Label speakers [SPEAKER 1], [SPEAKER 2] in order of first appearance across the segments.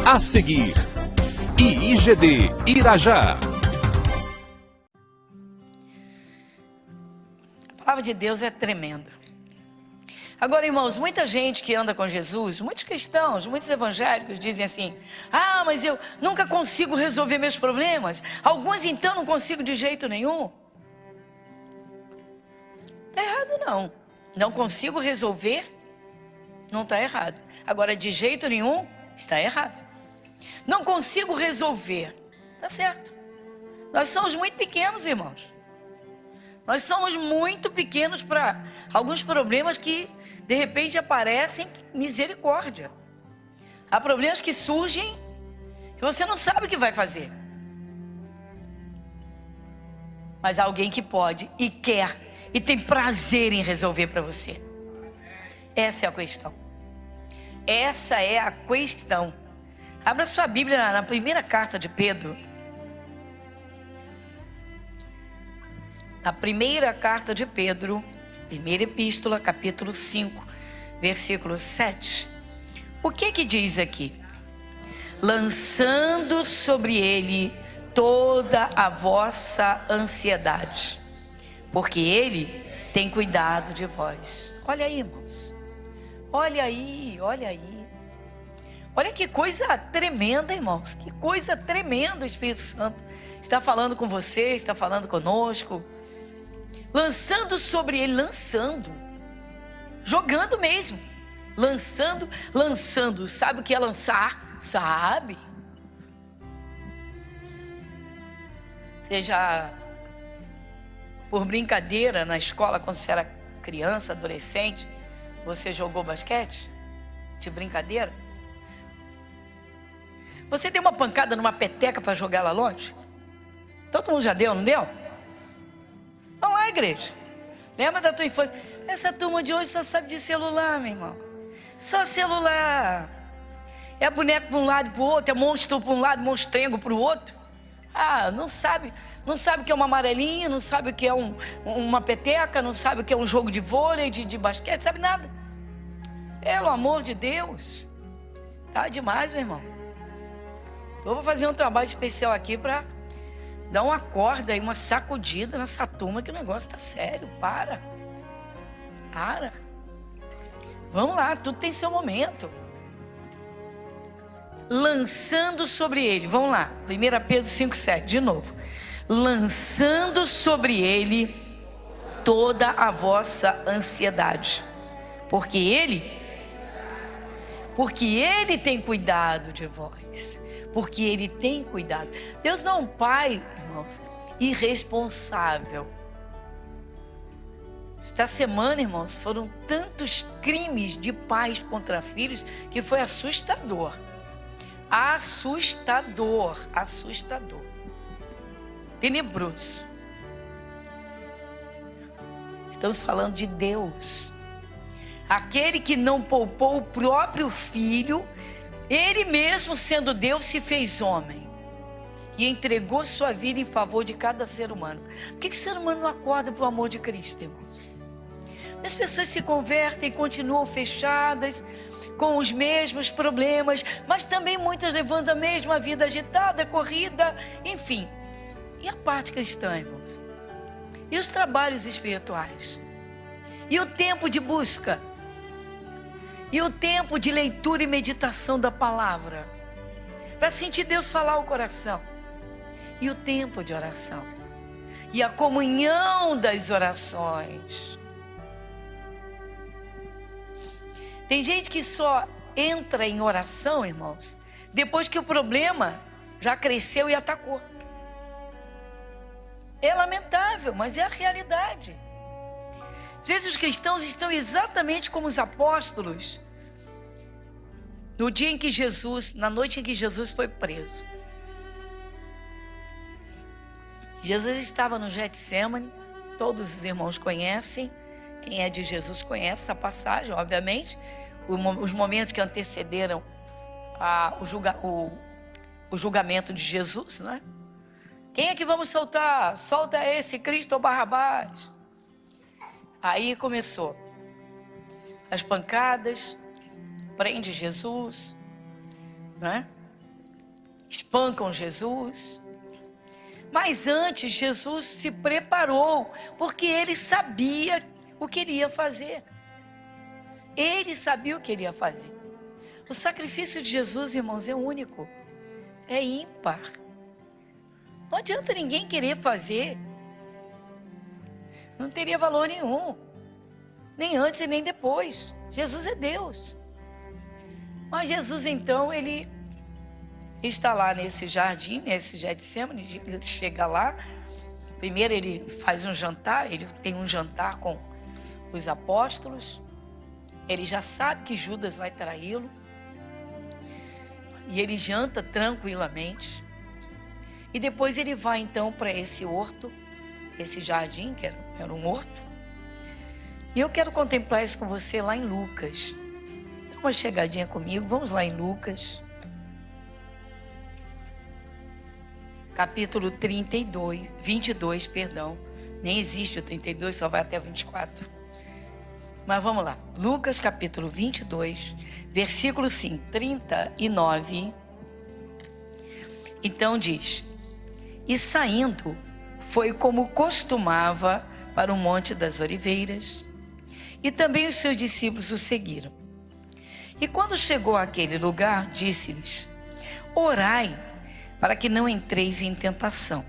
[SPEAKER 1] A seguir, IIGD Irajá.
[SPEAKER 2] A palavra de Deus é tremenda. Agora, irmãos, muita gente que anda com Jesus, muitos cristãos, muitos evangélicos dizem assim: ah, mas eu nunca consigo resolver meus problemas. Alguns então não consigo de jeito nenhum. Está errado não. Não consigo resolver, não está errado. Agora, de jeito nenhum, está errado. Não consigo resolver, está certo. Nós somos muito pequenos, irmãos. Nós somos muito pequenos para alguns problemas que de repente aparecem. Misericórdia. Há problemas que surgem que você não sabe o que vai fazer. Mas há alguém que pode e quer e tem prazer em resolver para você. Essa é a questão. Essa é a questão. Abra sua Bíblia na primeira carta de Pedro. Na primeira carta de Pedro, primeira epístola, capítulo 5, versículo 7. O que diz aqui? Lançando sobre ele toda a vossa ansiedade, porque ele tem cuidado de vós. Olha aí, irmãos. Olha aí, olha aí. Olha que coisa tremenda, irmãos. Que coisa tremenda o Espírito Santo está falando com você, está falando conosco. Lançando sobre ele, lançando. Jogando mesmo. Lançando. Sabe o que é lançar? Sabe. Seja por brincadeira na escola, quando você era criança, adolescente, você jogou basquete? De brincadeira? Você deu uma pancada numa peteca para jogar lá longe? Todo mundo já deu, não deu? Vamos lá, igreja. Lembra da tua infância? Essa turma de hoje só sabe de celular, meu irmão. Só celular. É boneco para um lado e para o outro, é monstro para um lado, monstrengo para o outro. Ah, não sabe o que é uma amarelinha, não sabe o que é uma peteca, não sabe o que é um jogo de vôlei, de basquete, sabe nada. Pelo amor de Deus. Tá demais, meu irmão. Eu vou fazer um trabalho especial aqui para dar uma corda e uma sacudida nessa turma, que o negócio tá sério. Para. Vamos lá, tudo tem seu momento. Lançando sobre ele, vamos lá, 1 Pedro 5,7, de novo. Lançando sobre ele toda a vossa ansiedade, porque ele tem cuidado de vós. Porque ele tem cuidado. Deus não é um pai, irmãos, irresponsável. Esta semana, irmãos, foram tantos crimes de pais contra filhos que foi assustador. Assustador. Tenebroso. Estamos falando de Deus. Aquele que não poupou o próprio filho, ele mesmo sendo Deus se fez homem e entregou sua vida em favor de cada ser humano. Por que o ser humano não acorda para o amor de Cristo, irmãos? As pessoas se convertem, continuam fechadas, com os mesmos problemas, mas também muitas levando a mesma vida agitada, corrida, enfim. E a parte cristã, irmãos? E os trabalhos espirituais? E o tempo de busca? E o tempo de leitura e meditação da palavra? Para sentir Deus falar o coração. E o tempo de oração? E a comunhão das orações? Tem gente que só entra em oração, irmãos, depois que o problema já cresceu e atacou. É lamentável, mas é a realidade. Às vezes os cristãos estão exatamente como os apóstolos no dia em que na noite em que Jesus foi preso. Jesus estava no Getsêmani, todos os irmãos conhecem, quem é de Jesus conhece essa passagem, obviamente, os momentos que antecederam o julgamento de Jesus, né? Quem é que vamos soltar? Solta esse Cristo ou Barrabás. Aí começou as pancadas, prende Jesus, né? espancam Jesus. Mas antes, Jesus se preparou, porque ele sabia o que ele ia fazer. Ele sabia o que ele ia fazer. O sacrifício de Jesus, irmãos, é único, é ímpar. Não adianta ninguém querer fazer. Não teria valor nenhum, nem antes e nem depois. Jesus é Deus. Mas Jesus, então, ele está lá nesse jardim, nesse Getsemane, ele chega lá. Primeiro ele faz um jantar, ele tem um jantar com os apóstolos. Ele já sabe que Judas vai traí-lo. E ele janta tranquilamente. E depois ele vai então para esse horto, esse jardim, que era um horto. E eu quero contemplar isso com você lá em Lucas. Dá uma chegadinha comigo, vamos lá em Lucas. Capítulo 22, perdão. Nem existe o 32, só vai até o 24. Mas vamos lá. Lucas capítulo 22, versículo 5, 39. Então diz: E saindo, foi como costumava para o Monte das Oliveiras, e também os seus discípulos o seguiram. E quando chegou àquele lugar, disse-lhes: Orai, para que não entreis em tentação.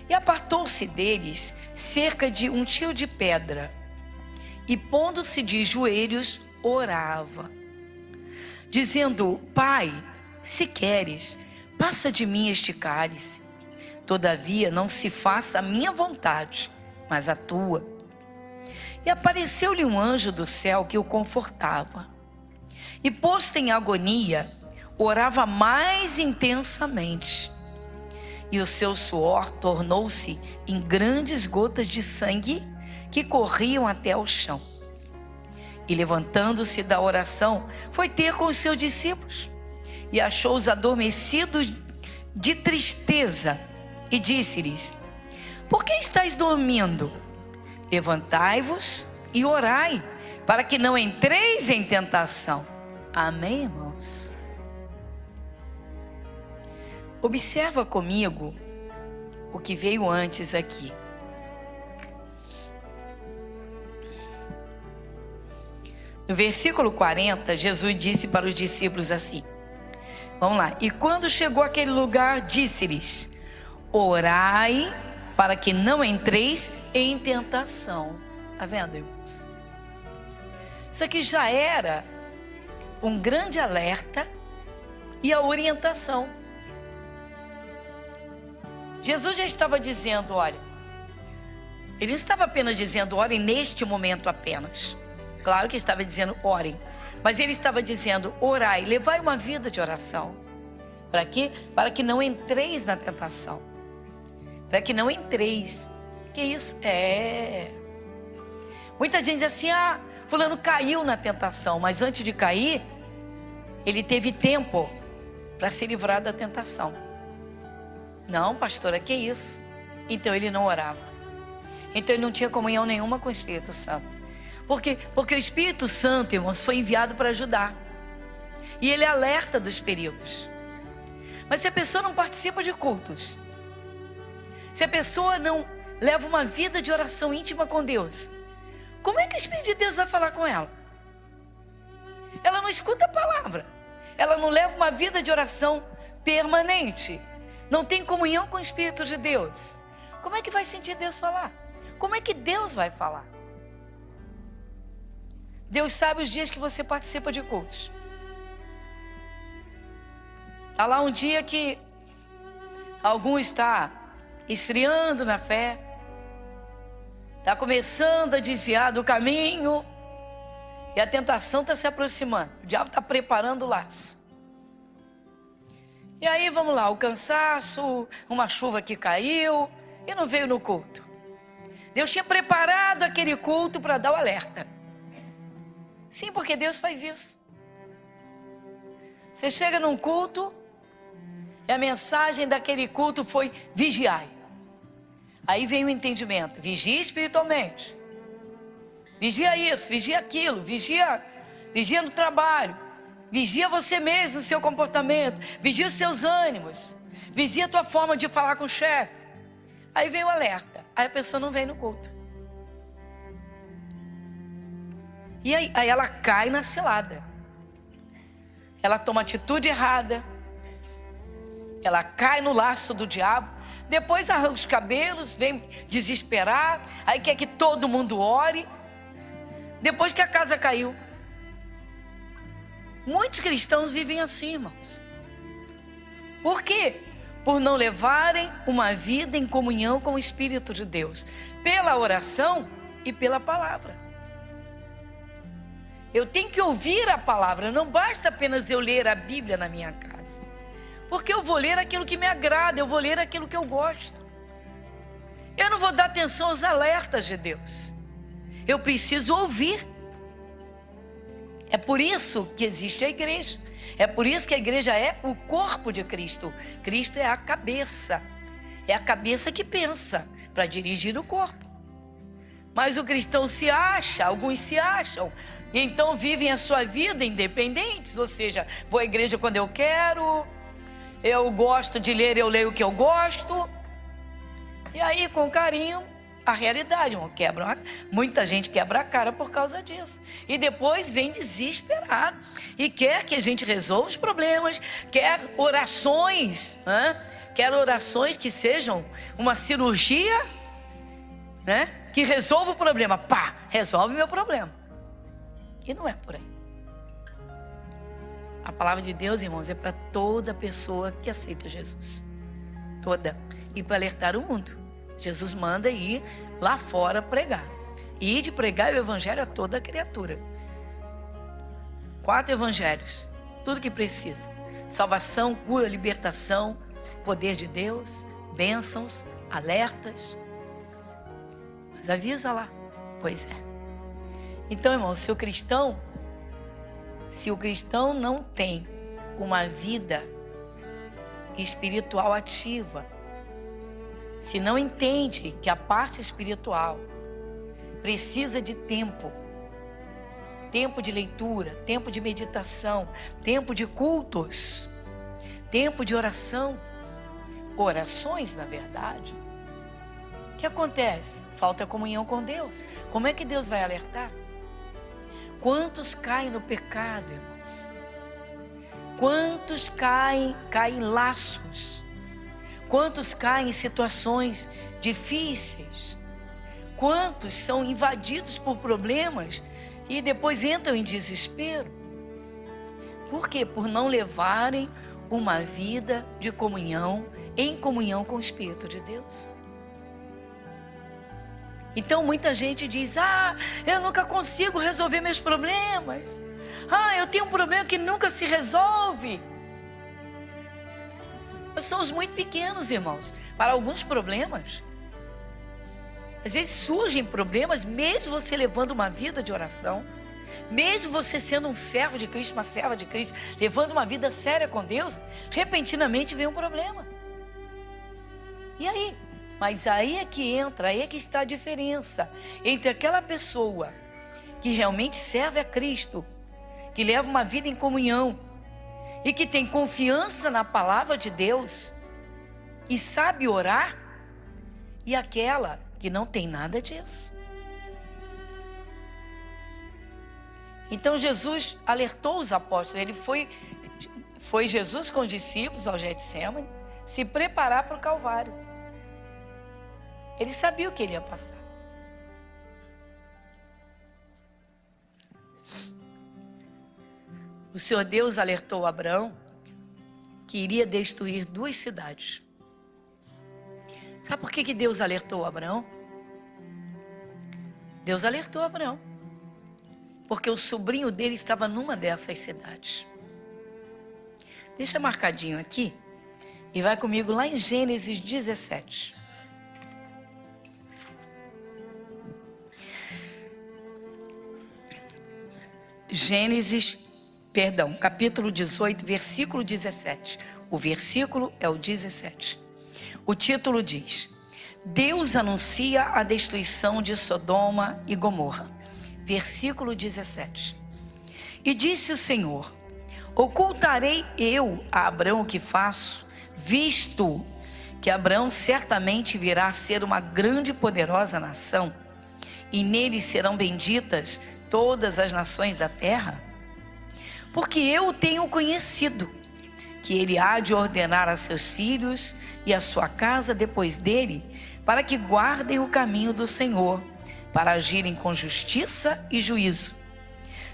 [SPEAKER 2] E apartou-se deles cerca de um tio de pedra, e pondo-se de joelhos, orava, dizendo: Pai, se queres, passa de mim este cálice. Todavia não se faça a minha vontade, mas a tua. E apareceu-lhe um anjo do céu que o confortava. E posto em agonia, orava mais intensamente. E o seu suor tornou-se em grandes gotas de sangue que corriam até o chão. E levantando-se da oração, foi ter com os seus discípulos. E achou-os adormecidos de tristeza. E disse-lhes: Por que estáis dormindo? Levantai-vos e orai, para que não entreis em tentação. Amém, irmãos? Observa comigo o que veio antes aqui. No versículo 40, Jesus disse para os discípulos assim, vamos lá: E quando chegou àquele lugar, disse-lhes: Orai, para que não entreis em tentação. Está vendo, irmãos? Isso aqui já era um grande alerta e a orientação. Jesus já estava dizendo, olha, ele não estava apenas dizendo, orem neste momento apenas. Claro que estava dizendo, orem. Mas ele estava dizendo, orai, levai uma vida de oração. Para quê? Para que não entreis na tentação. Para que não entreis. Que isso? Muita gente diz assim, fulano caiu na tentação. Mas antes de cair, ele teve tempo para se livrar da tentação. Não, pastora, que isso? Então ele não orava. Então ele não tinha comunhão nenhuma com o Espírito Santo. Por quê? Porque o Espírito Santo, irmãos, foi enviado para ajudar. E ele alerta dos perigos. Mas se a pessoa não participa de cultos, se a pessoa não leva uma vida de oração íntima com Deus, como é que o Espírito de Deus vai falar com ela? Ela não escuta a palavra. Ela não leva uma vida de oração permanente. Não tem comunhão com o Espírito de Deus. Como é que vai sentir Deus falar? Como é que Deus vai falar? Deus sabe os dias que você participa de cultos. Está lá um dia que algum está esfriando na fé, está começando a desviar do caminho, e a tentação está se aproximando. O diabo está preparando o laço. E aí vamos lá, o cansaço, uma chuva que caiu e não veio no culto. Deus tinha preparado aquele culto para dar o alerta. Sim, porque Deus faz isso. Você chega num culto e a mensagem daquele culto foi vigiai. Aí vem o entendimento, vigia espiritualmente. Vigia isso, vigia aquilo, vigia no trabalho. Vigia você mesmo, o seu comportamento. Vigia os seus ânimos. Vigia a tua forma de falar com o chefe. Aí vem o alerta. Aí a pessoa não vem no culto. E aí ela cai na cilada. Ela toma atitude errada. Ela cai no laço do diabo. Depois arranca os cabelos, vem desesperar. Aí quer que todo mundo ore. Depois que a casa caiu. Muitos cristãos vivem assim, irmãos. Por quê? Por não levarem uma vida em comunhão com o Espírito de Deus. Pela oração e pela palavra. Eu tenho que ouvir a palavra. Não basta apenas eu ler a Bíblia na minha casa. Porque eu vou ler aquilo que me agrada. Eu vou ler aquilo que eu gosto. Eu não vou dar atenção aos alertas de Deus. Eu preciso ouvir. É por isso que existe a igreja. É por isso que a igreja é o corpo de Cristo. Cristo é a cabeça. É a cabeça que pensa para dirigir o corpo. Mas o cristão se acha, alguns se acham, e então vivem a sua vida independentes. Ou seja, vou à igreja quando eu quero, eu gosto de ler, eu leio o que eu gosto. E aí, com carinho, a realidade, muita gente quebra a cara por causa disso. E depois vem desesperado e quer que a gente resolva os problemas, quer orações, quer orações que sejam uma cirurgia, que resolva o problema. Pá, resolve meu problema. E não é por aí. A palavra de Deus, irmãos, é para toda pessoa que aceita Jesus. Toda. E para alertar o mundo. Jesus manda ir lá fora pregar. E ir de pregar o evangelho a toda criatura. 4 evangelhos. Tudo que precisa. Salvação, cura, libertação, poder de Deus, bênçãos, alertas. Mas avisa lá. Pois é. Então, irmão, se o cristão não tem uma vida espiritual ativa, se não entende que a parte espiritual precisa de tempo de leitura, tempo de meditação, tempo de cultos, tempo de orações, na verdade, o que acontece? Falta comunhão com Deus. Como é que Deus vai alertar? Quantos caem no pecado, irmãos? Quantos caem em laços? Quantos caem em situações difíceis? Quantos são invadidos por problemas e depois entram em desespero? Por quê? Por não levarem uma vida de comunhão, em comunhão com o Espírito de Deus. Então muita gente diz: eu nunca consigo resolver meus problemas. Eu tenho um problema que nunca se resolve. Nós somos muito pequenos, irmãos, para alguns problemas. Às vezes surgem problemas, mesmo você levando uma vida de oração, mesmo você sendo um servo de Cristo, uma serva de Cristo, levando uma vida séria com Deus, repentinamente vem um problema. E aí? Mas aí é que entra, aí é que está a diferença entre aquela pessoa que realmente serve a Cristo, que leva uma vida em comunhão e que tem confiança na palavra de Deus e sabe orar, e aquela que não tem nada disso. Então Jesus alertou os apóstolos. Foi Jesus com os discípulos ao Getsemane se preparar para o Calvário. Ele sabia o que ele ia passar. O Senhor Deus alertou Abraão que iria destruir 2 cidades. Sabe por que Deus alertou Abraão? Deus alertou Abraão porque o sobrinho dele estava numa dessas cidades. Deixa marcadinho aqui e vai comigo lá em Gênesis 17. Capítulo 18, versículo 17. O versículo é o 17. O título diz: Deus anuncia a destruição de Sodoma e Gomorra. Versículo 17. E disse o Senhor: Ocultarei eu a Abraão o que faço visto que Abraão certamente virá a ser uma grande e poderosa nação, e nele serão benditas todas as nações da terra? Porque eu o tenho conhecido, que ele há de ordenar a seus filhos e a sua casa depois dele, para que guardem o caminho do Senhor, para agirem com justiça e juízo,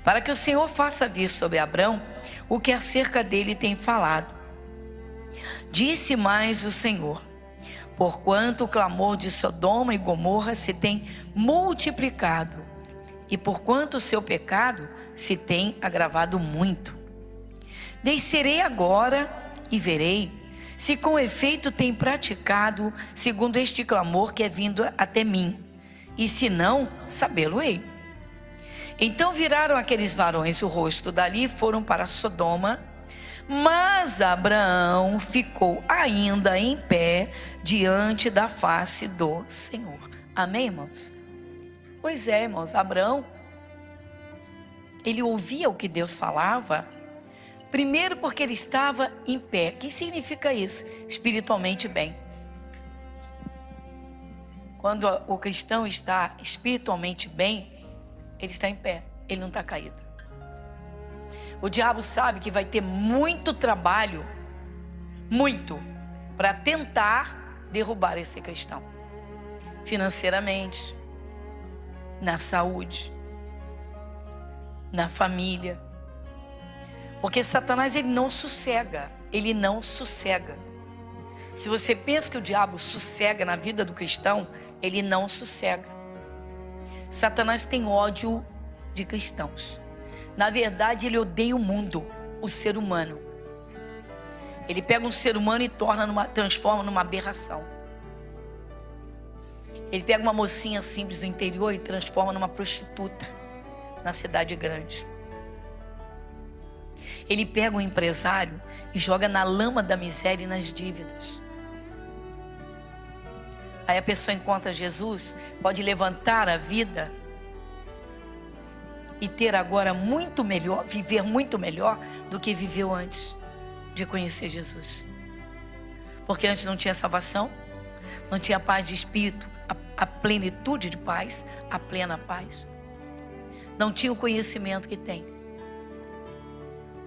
[SPEAKER 2] para que o Senhor faça vir sobre Abrão o que acerca dele tem falado. Disse mais o Senhor: porquanto o clamor de Sodoma e Gomorra se tem multiplicado, e porquanto o seu pecado se tem agravado muito, descerei agora e verei se com efeito tem praticado segundo este clamor que é vindo até mim, e se não, sabê-lo-ei. Então viraram aqueles varões o rosto dali e foram para Sodoma, mas Abraão ficou ainda em pé diante da face do Senhor. Amém, irmãos? Pois é, irmãos, Abraão, ele ouvia o que Deus falava, primeiro porque ele estava em pé. O que significa isso? Espiritualmente bem. Quando o cristão está espiritualmente bem, ele está em pé, ele não está caído. O diabo sabe que vai ter muito trabalho, muito, para tentar derrubar esse cristão. Financeiramente, na saúde, na família. Porque Satanás, ele não sossega, ele não sossega. Se você pensa que o diabo sossega na vida do cristão, ele não sossega. Satanás tem ódio de cristãos. Na verdade, ele odeia o mundo, o ser humano. Ele pega um ser humano e transforma numa aberração. Ele pega uma mocinha simples do interior e transforma numa prostituta na cidade grande. Ele pega um empresário e joga na lama da miséria e nas dívidas. Aí a pessoa encontra Jesus, pode levantar a vida e ter agora muito melhor, viver muito melhor do que viveu antes de conhecer Jesus. Porque antes não tinha salvação, não tinha paz de espírito, a plenitude de paz, a plena paz. Não tinha o conhecimento que tem.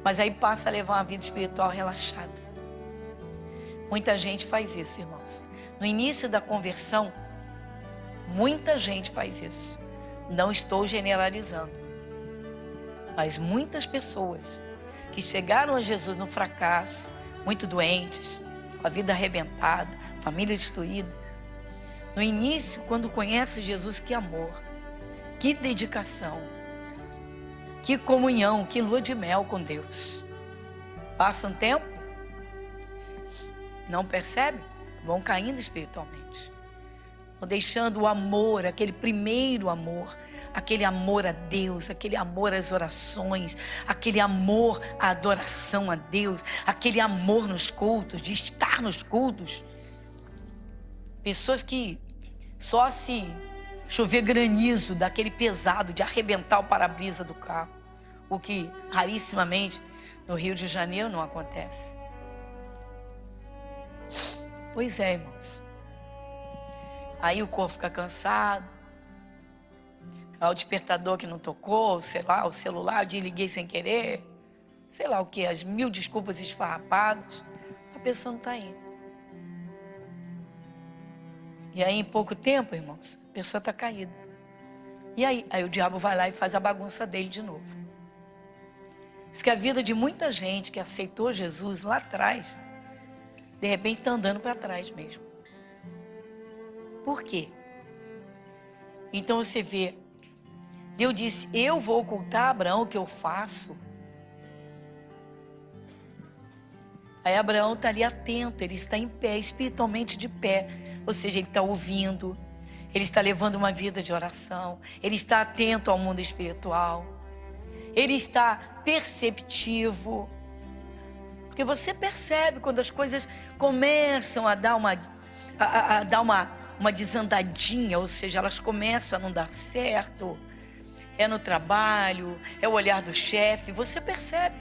[SPEAKER 2] Mas aí passa a levar uma vida espiritual relaxada. Muita gente faz isso, irmãos. No início da conversão, muita gente faz isso. Não estou generalizando. Mas muitas pessoas que chegaram a Jesus no fracasso, muito doentes, com a vida arrebentada, família destruída. No início, quando conhece Jesus, que amor, que dedicação, que comunhão, que lua de mel com Deus. Passa um tempo, não percebe? Vão caindo espiritualmente. Vão deixando o amor, aquele primeiro amor, aquele amor a Deus, aquele amor às orações, aquele amor à adoração a Deus, aquele amor nos cultos, de estar nos cultos. Pessoas que só se chover granizo, daquele pesado, de arrebentar o para-brisa do carro, o que rarissimamente no Rio de Janeiro não acontece. Pois é, irmãos. Aí o corpo fica cansado, o despertador que não tocou, sei lá, o celular, eu desliguei sem querer, sei lá o que, as 1000 desculpas esfarrapadas, a pessoa não está indo. E aí em pouco tempo, irmãos, a pessoa está caída. E aí o diabo vai lá e faz a bagunça dele de novo. Diz que a vida de muita gente que aceitou Jesus lá atrás, de repente está andando para trás mesmo. Por quê? Então você vê, Deus disse, eu vou ocultar a Abraão o que eu faço. Aí Abraão está ali atento, ele está em pé, espiritualmente de pé. Ou seja, ele está ouvindo, ele está levando uma vida de oração, ele está atento ao mundo espiritual, ele está perceptivo. Porque você percebe quando as coisas começam a dar uma desandadinha, ou seja, elas começam a não dar certo. É no trabalho, é o olhar do chefe, você percebe.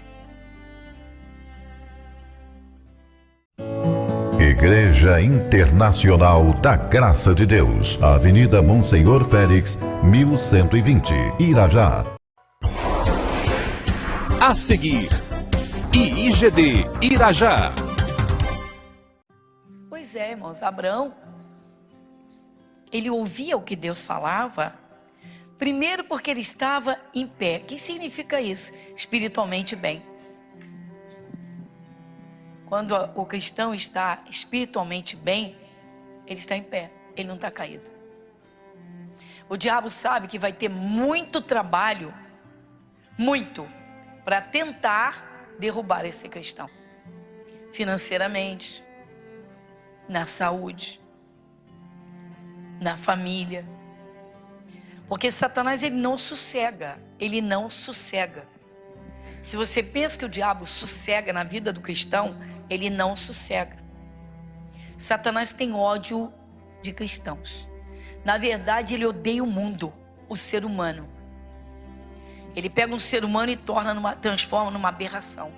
[SPEAKER 3] Igreja Internacional da Graça de Deus, Avenida Monsenhor Félix, 1120, Irajá.
[SPEAKER 1] A seguir, IIGD Irajá.
[SPEAKER 2] Pois é, irmãos, Abraão, ele ouvia o que Deus falava, primeiro porque ele estava em pé. O que significa isso? Espiritualmente bem. Quando o cristão está espiritualmente bem, ele está em pé, ele não está caído. O diabo sabe que vai ter muito trabalho, muito, para tentar derrubar esse cristão. Financeiramente, na saúde, na família. Porque Satanás, ele não sossega, ele não sossega. Se você pensa que o diabo sossega na vida do cristão, ele não sossega. Satanás tem ódio de cristãos. Na verdade, ele odeia o mundo, o ser humano. Ele pega um ser humano e transforma numa aberração.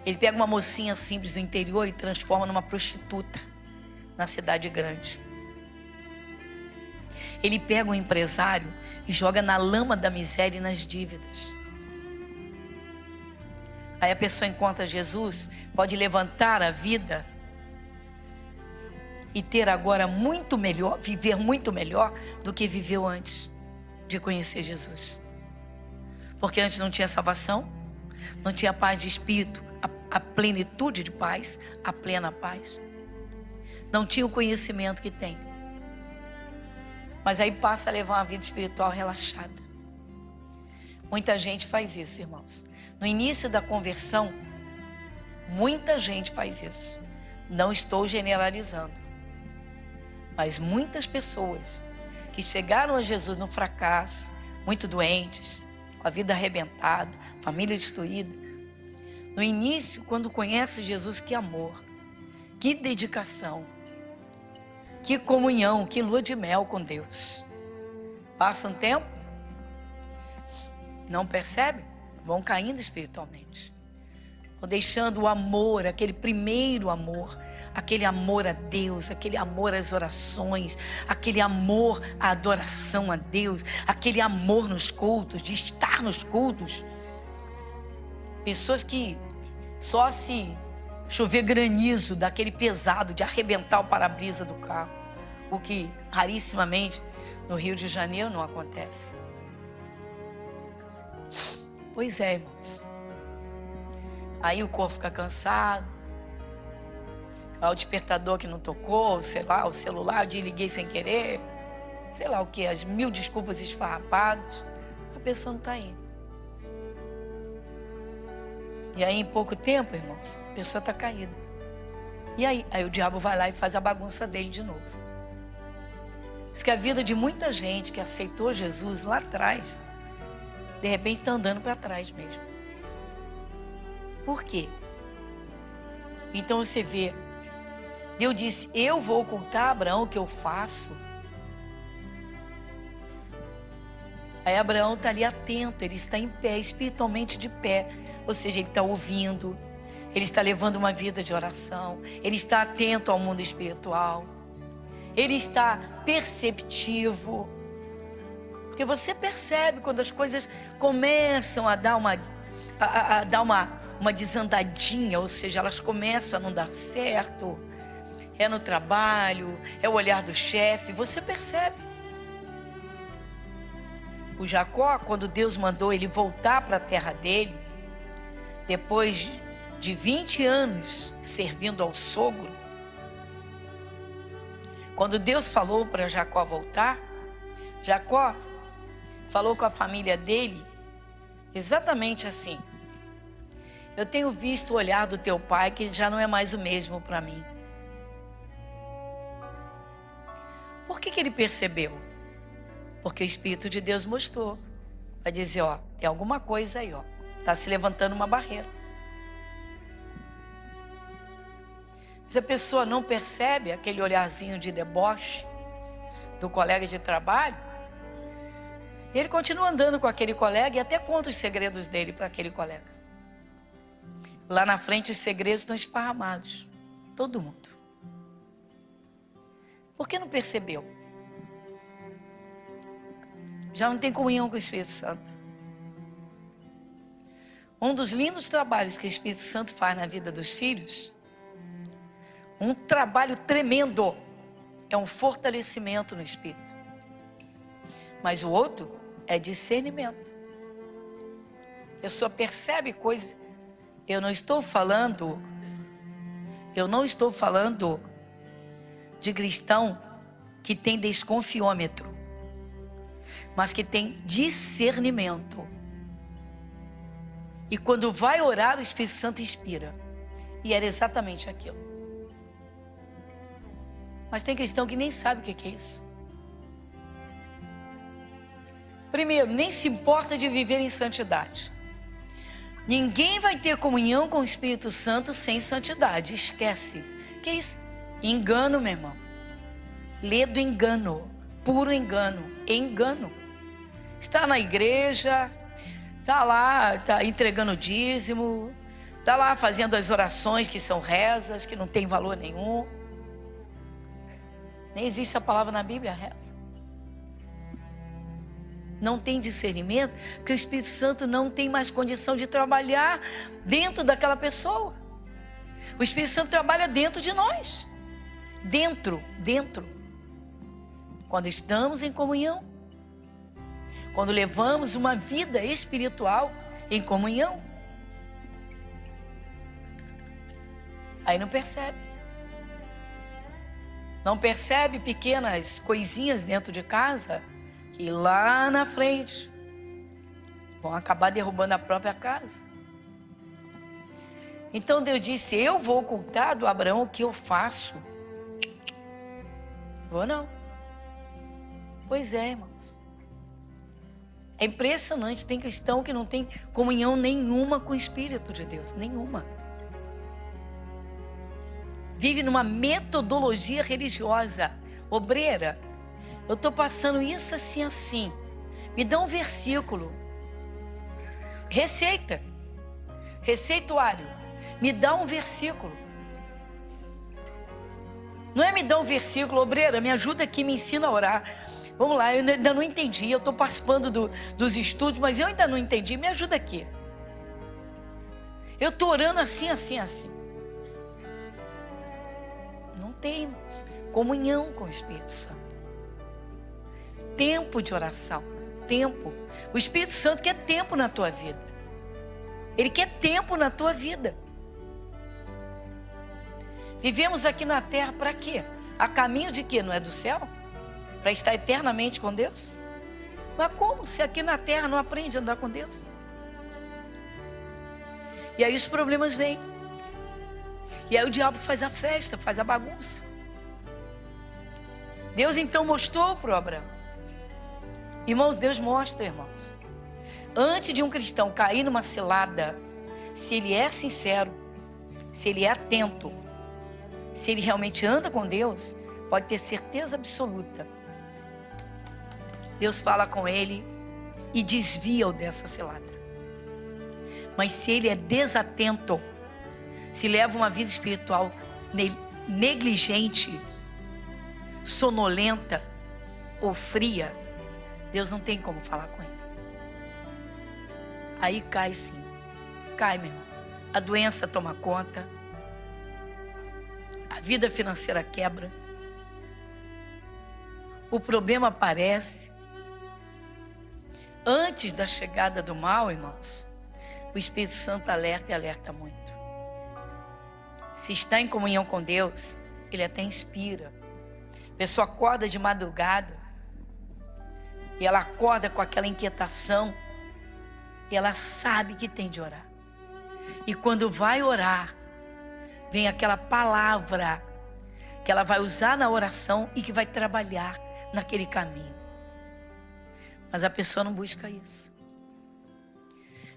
[SPEAKER 2] Ele pega uma mocinha simples do interior e transforma numa prostituta na cidade grande. Ele pega um empresário e joga na lama da miséria e nas dívidas. Aí a pessoa encontra Jesus, pode levantar a vida e ter agora muito melhor, viver muito melhor do que viveu antes de conhecer Jesus. Porque antes não tinha salvação, não tinha paz de espírito, a plenitude de paz, a plena paz. Não tinha o conhecimento que tem. Mas aí passa a levar uma vida espiritual relaxada. Muita gente faz isso, irmãos. No início da conversão, muita gente faz isso. Não estou generalizando. Mas muitas pessoas que chegaram a Jesus no fracasso, muito doentes, com a vida arrebentada, família destruída. No início, quando conhece Jesus, que amor, que dedicação, que comunhão, que lua de mel com Deus. Passa um tempo, não percebe? Vão caindo espiritualmente. Vão deixando o amor, aquele primeiro amor, aquele amor a Deus, aquele amor às orações, aquele amor à adoração a Deus, aquele amor nos cultos, de estar nos cultos. Pessoas que só se chover granizo, daquele pesado, de arrebentar o para-brisa do carro, o que rarissimamente no Rio de Janeiro não acontece. Pois é, irmãos. Aí o corpo fica cansado, o despertador que não tocou, sei lá, o celular, eu desliguei sem querer, sei lá o que, as 1000 desculpas esfarrapadas, a pessoa não está aí. E aí em pouco tempo, irmãos, a pessoa está caída. E aí? Aí o diabo vai lá e faz a bagunça dele de novo. Por isso que a vida de muita gente que aceitou Jesus lá atrás, de repente está andando para trás mesmo. Por quê? Então você vê, Deus disse, eu vou ocultar a Abraão o que eu faço. Aí Abraão está ali atento, ele está em pé, espiritualmente de pé. Ou seja, ele está ouvindo, ele está levando uma vida de oração, ele está atento ao mundo espiritual, ele está perceptivo. Porque você percebe quando as coisas começam a dar uma desandadinha, ou seja, elas começam a não dar certo. É no trabalho, é o olhar do chefe, você percebe. O Jacó, quando Deus mandou ele voltar para a terra dele, depois de 20 anos servindo ao sogro, quando Deus falou para Jacó voltar, Jacó falou com a família dele exatamente assim: eu tenho visto o olhar do teu pai que já não é mais o mesmo para mim. Por que ele percebeu? Porque o Espírito de Deus mostrou. Vai dizer, ó, tem alguma coisa aí, ó. Está se levantando uma barreira. Se a pessoa não percebe aquele olharzinho de deboche do colega de trabalho, ele continua andando com aquele colega e até conta os segredos dele para aquele colega. Lá na frente os segredos estão esparramados. Todo mundo. Por que não percebeu? Já não tem comunhão com o Espírito Santo. Um dos lindos trabalhos que o Espírito Santo faz na vida dos filhos, um trabalho tremendo, é um fortalecimento no Espírito. Mas o outro é discernimento. A pessoa percebe coisas. Eu não estou falando de cristão que tem desconfiômetro, mas que tem discernimento. E quando vai orar, o Espírito Santo inspira. E era exatamente aquilo. Mas tem cristão que nem sabe o que é isso. Primeiro, nem se importa de viver em santidade. Ninguém vai ter comunhão com o Espírito Santo sem santidade. Esquece. Que isso? Engano, meu irmão. Ledo engano. Puro engano. Engano. Está na igreja, está lá, está entregando dízimo, está lá fazendo as orações que são rezas, que não tem valor nenhum. Nem existe a palavra na Bíblia, reza. Não tem discernimento, porque o Espírito Santo não tem mais condição de trabalhar dentro daquela pessoa. O Espírito Santo trabalha dentro de nós. Dentro. Quando estamos em comunhão. Quando levamos uma vida espiritual em comunhão. Aí não percebe. Não percebe pequenas coisinhas dentro de casa que lá na frente vão acabar derrubando a própria casa. Então Deus disse: eu vou ocultar do Abraão o que eu faço. Vou não. Pois é, irmãos. É impressionante, tem cristão que não tem comunhão nenhuma com o Espírito de Deus, nenhuma. Vive numa metodologia religiosa, obreira. Eu estou passando isso assim, assim. Me dá um versículo. Receituário. Me dá um versículo. Não é me dá um versículo, obreira, me ajuda aqui, me ensina a orar. Vamos lá, eu ainda não entendi, eu estou participando dos estudos, mas eu ainda não entendi, me ajuda aqui. Eu estou orando assim, assim, assim. Não temos comunhão com o Espírito Santo. Tempo de oração, tempo. O Espírito Santo quer tempo na tua vida. Ele quer tempo na tua vida. Vivemos aqui na terra para quê? A caminho de quê? Não é do céu? Para estar eternamente com Deus? Mas como? Se aqui na terra não aprende a andar com Deus? E aí os problemas vêm. E aí o diabo faz a festa, faz a bagunça. Deus então mostrou para o Abraão. Irmãos, Deus mostra, irmãos. Antes de um cristão cair numa cilada, se ele é sincero, se ele é atento, se ele realmente anda com Deus, pode ter certeza absoluta. Deus fala com ele e desvia-o dessa cilada. Mas se ele é desatento, se leva uma vida espiritual negligente, sonolenta ou fria, Deus não tem como falar com ele. Aí cai sim. Cai, meu irmão. A doença toma conta. A vida financeira quebra. O problema aparece. Antes da chegada do mal, irmãos, o Espírito Santo alerta e alerta muito. Se está em comunhão com Deus, ele até inspira. A pessoa acorda de madrugada e ela acorda com aquela inquietação e ela sabe que tem de orar. E quando vai orar, vem aquela palavra que ela vai usar na oração e que vai trabalhar naquele caminho. Mas a pessoa não busca isso.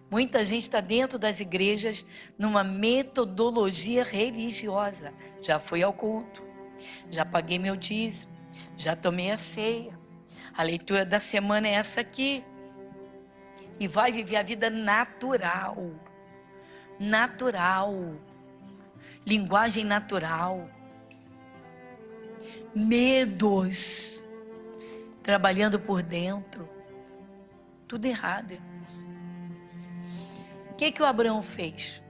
[SPEAKER 2] Muita gente está dentro das igrejas numa metodologia religiosa. Já fui ao culto, já paguei meu dízimo, já tomei a ceia. A leitura da semana é essa aqui. E vai viver a vida natural. Natural. linguagem natural, medos, trabalhando por dentro, tudo errado, irmãos. O que o Abraão fez?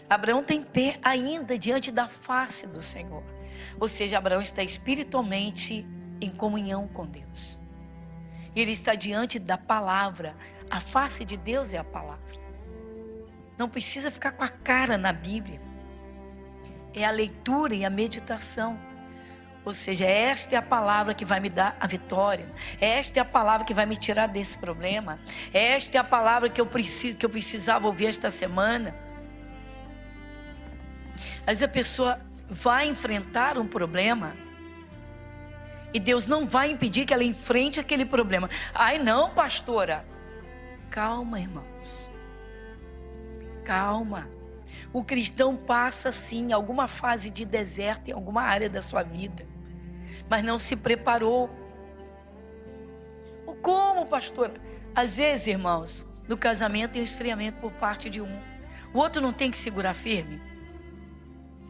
[SPEAKER 2] Abraão tem pé ainda diante da face do Senhor, ou seja, Abraão está espiritualmente em comunhão com Deus. Ele está diante da palavra, a face de Deus é a palavra. Não precisa ficar com a cara na Bíblia, é a leitura e a meditação. Ou seja, esta é a palavra que vai me dar a vitória. Esta é a palavra que vai me tirar desse problema. Esta é a palavra que eu precisava ouvir esta semana. Mas a pessoa vai enfrentar um problema e Deus não vai impedir que ela enfrente aquele problema. Ai não, pastora. Calma, irmãos. Calma. O cristão passa sim alguma fase de deserto em alguma área da sua vida, mas não se preparou. Como, pastora? Às vezes, irmãos, no casamento tem um esfriamento por parte de um. O outro não tem que segurar firme.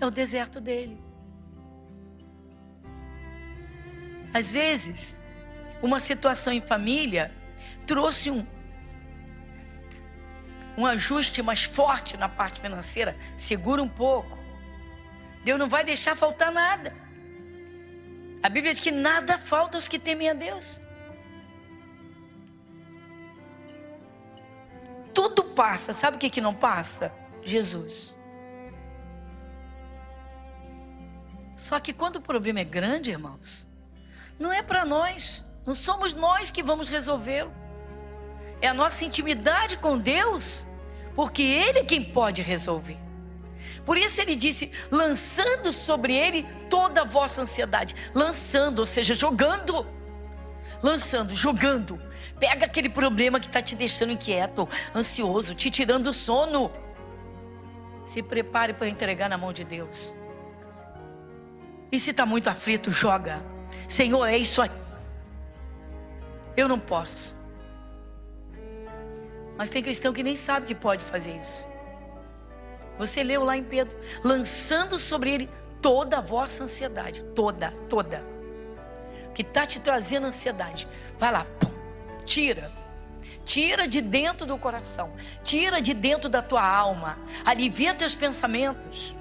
[SPEAKER 2] É o deserto dele. Às vezes, uma situação em família trouxe um ajuste mais forte na parte financeira. Segura um pouco. Deus não vai deixar faltar nada. A Bíblia diz que nada falta aos que temem a Deus. Tudo passa. Sabe o que não passa? Jesus. Só que quando o problema é grande, irmãos, não é para nós. Não somos nós que vamos resolvê-lo. É a nossa intimidade com Deus, porque Ele é quem pode resolver. Por isso Ele disse, lançando sobre Ele toda a vossa ansiedade. Lançando, ou seja, jogando. Lançando, jogando. Pega aquele problema que está te deixando inquieto, ansioso, te tirando o sono. Se prepare para entregar na mão de Deus. E se está muito aflito, joga. Senhor, é isso aí. Eu não posso. Mas tem cristão que nem sabe que pode fazer isso. Você leu lá em Pedro, lançando sobre ele toda a vossa ansiedade. Toda. O que está te trazendo ansiedade, vai lá, pum, tira. Tira de dentro do coração. Tira de dentro da tua alma. Alivia teus pensamentos.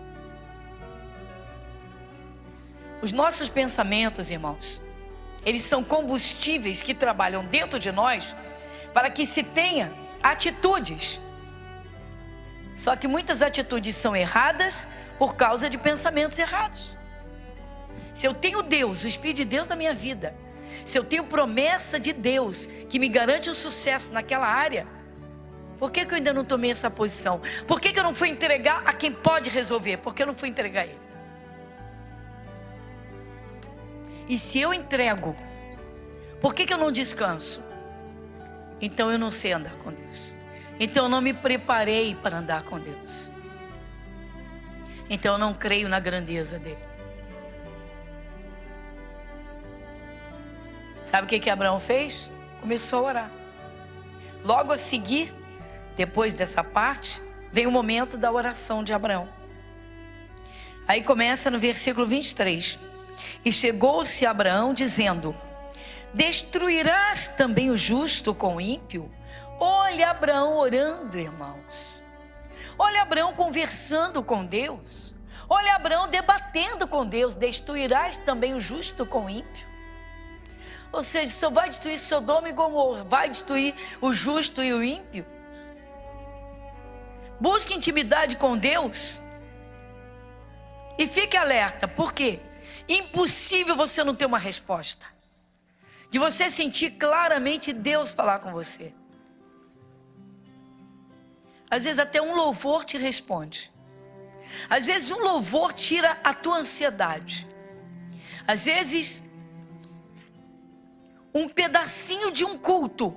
[SPEAKER 2] Os nossos pensamentos, irmãos, eles são combustíveis que trabalham dentro de nós para que se tenha atitudes. Só que muitas atitudes são erradas por causa de pensamentos errados. Se eu tenho Deus, o Espírito de Deus na minha vida, se eu tenho promessa de Deus que me garante o sucesso naquela área, por que eu ainda não tomei essa posição? Por que eu não fui entregar a quem pode resolver? Porque eu não fui entregar a Ele. E se eu entrego, por que eu não descanso? Então eu não sei andar com Deus. Então eu não me preparei para andar com Deus. Então eu não creio na grandeza dele. Sabe o que Abraão fez? Começou a orar. Logo a seguir, depois dessa parte, vem o momento da oração de Abraão. Aí começa no versículo 23. E chegou-se Abraão dizendo, destruirás também o justo com o ímpio? Olha Abraão orando, irmãos. Olha Abraão conversando com Deus. Olha Abraão debatendo com Deus. Destruirás também o justo com o ímpio? Ou seja, só vai destruir Sodoma e Gomorra, vai destruir o justo e o ímpio? Busque intimidade com Deus e fique alerta. Por quê? Impossível você não ter uma resposta. De você sentir claramente Deus falar com você. Às vezes até um louvor te responde. Às vezes um louvor tira a tua ansiedade. Às vezes um pedacinho de um culto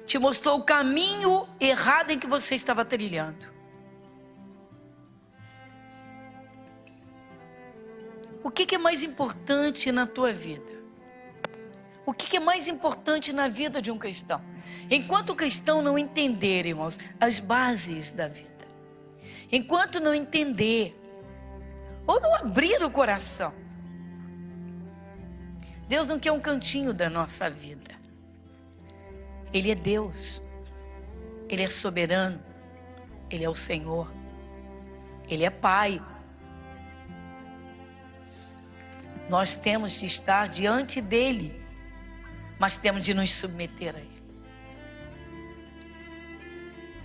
[SPEAKER 2] te mostrou o caminho errado em que você estava trilhando. O que é mais importante na tua vida? O que é mais importante na vida de um cristão? Enquanto o cristão não entender, irmãos, as bases da vida, enquanto não entender ou não abrir o coração. Deus não quer um cantinho da nossa vida. Ele é Deus. Ele é soberano. Ele é o Senhor. Ele é Pai. Nós temos de estar diante dEle, mas temos de nos submeter a Ele.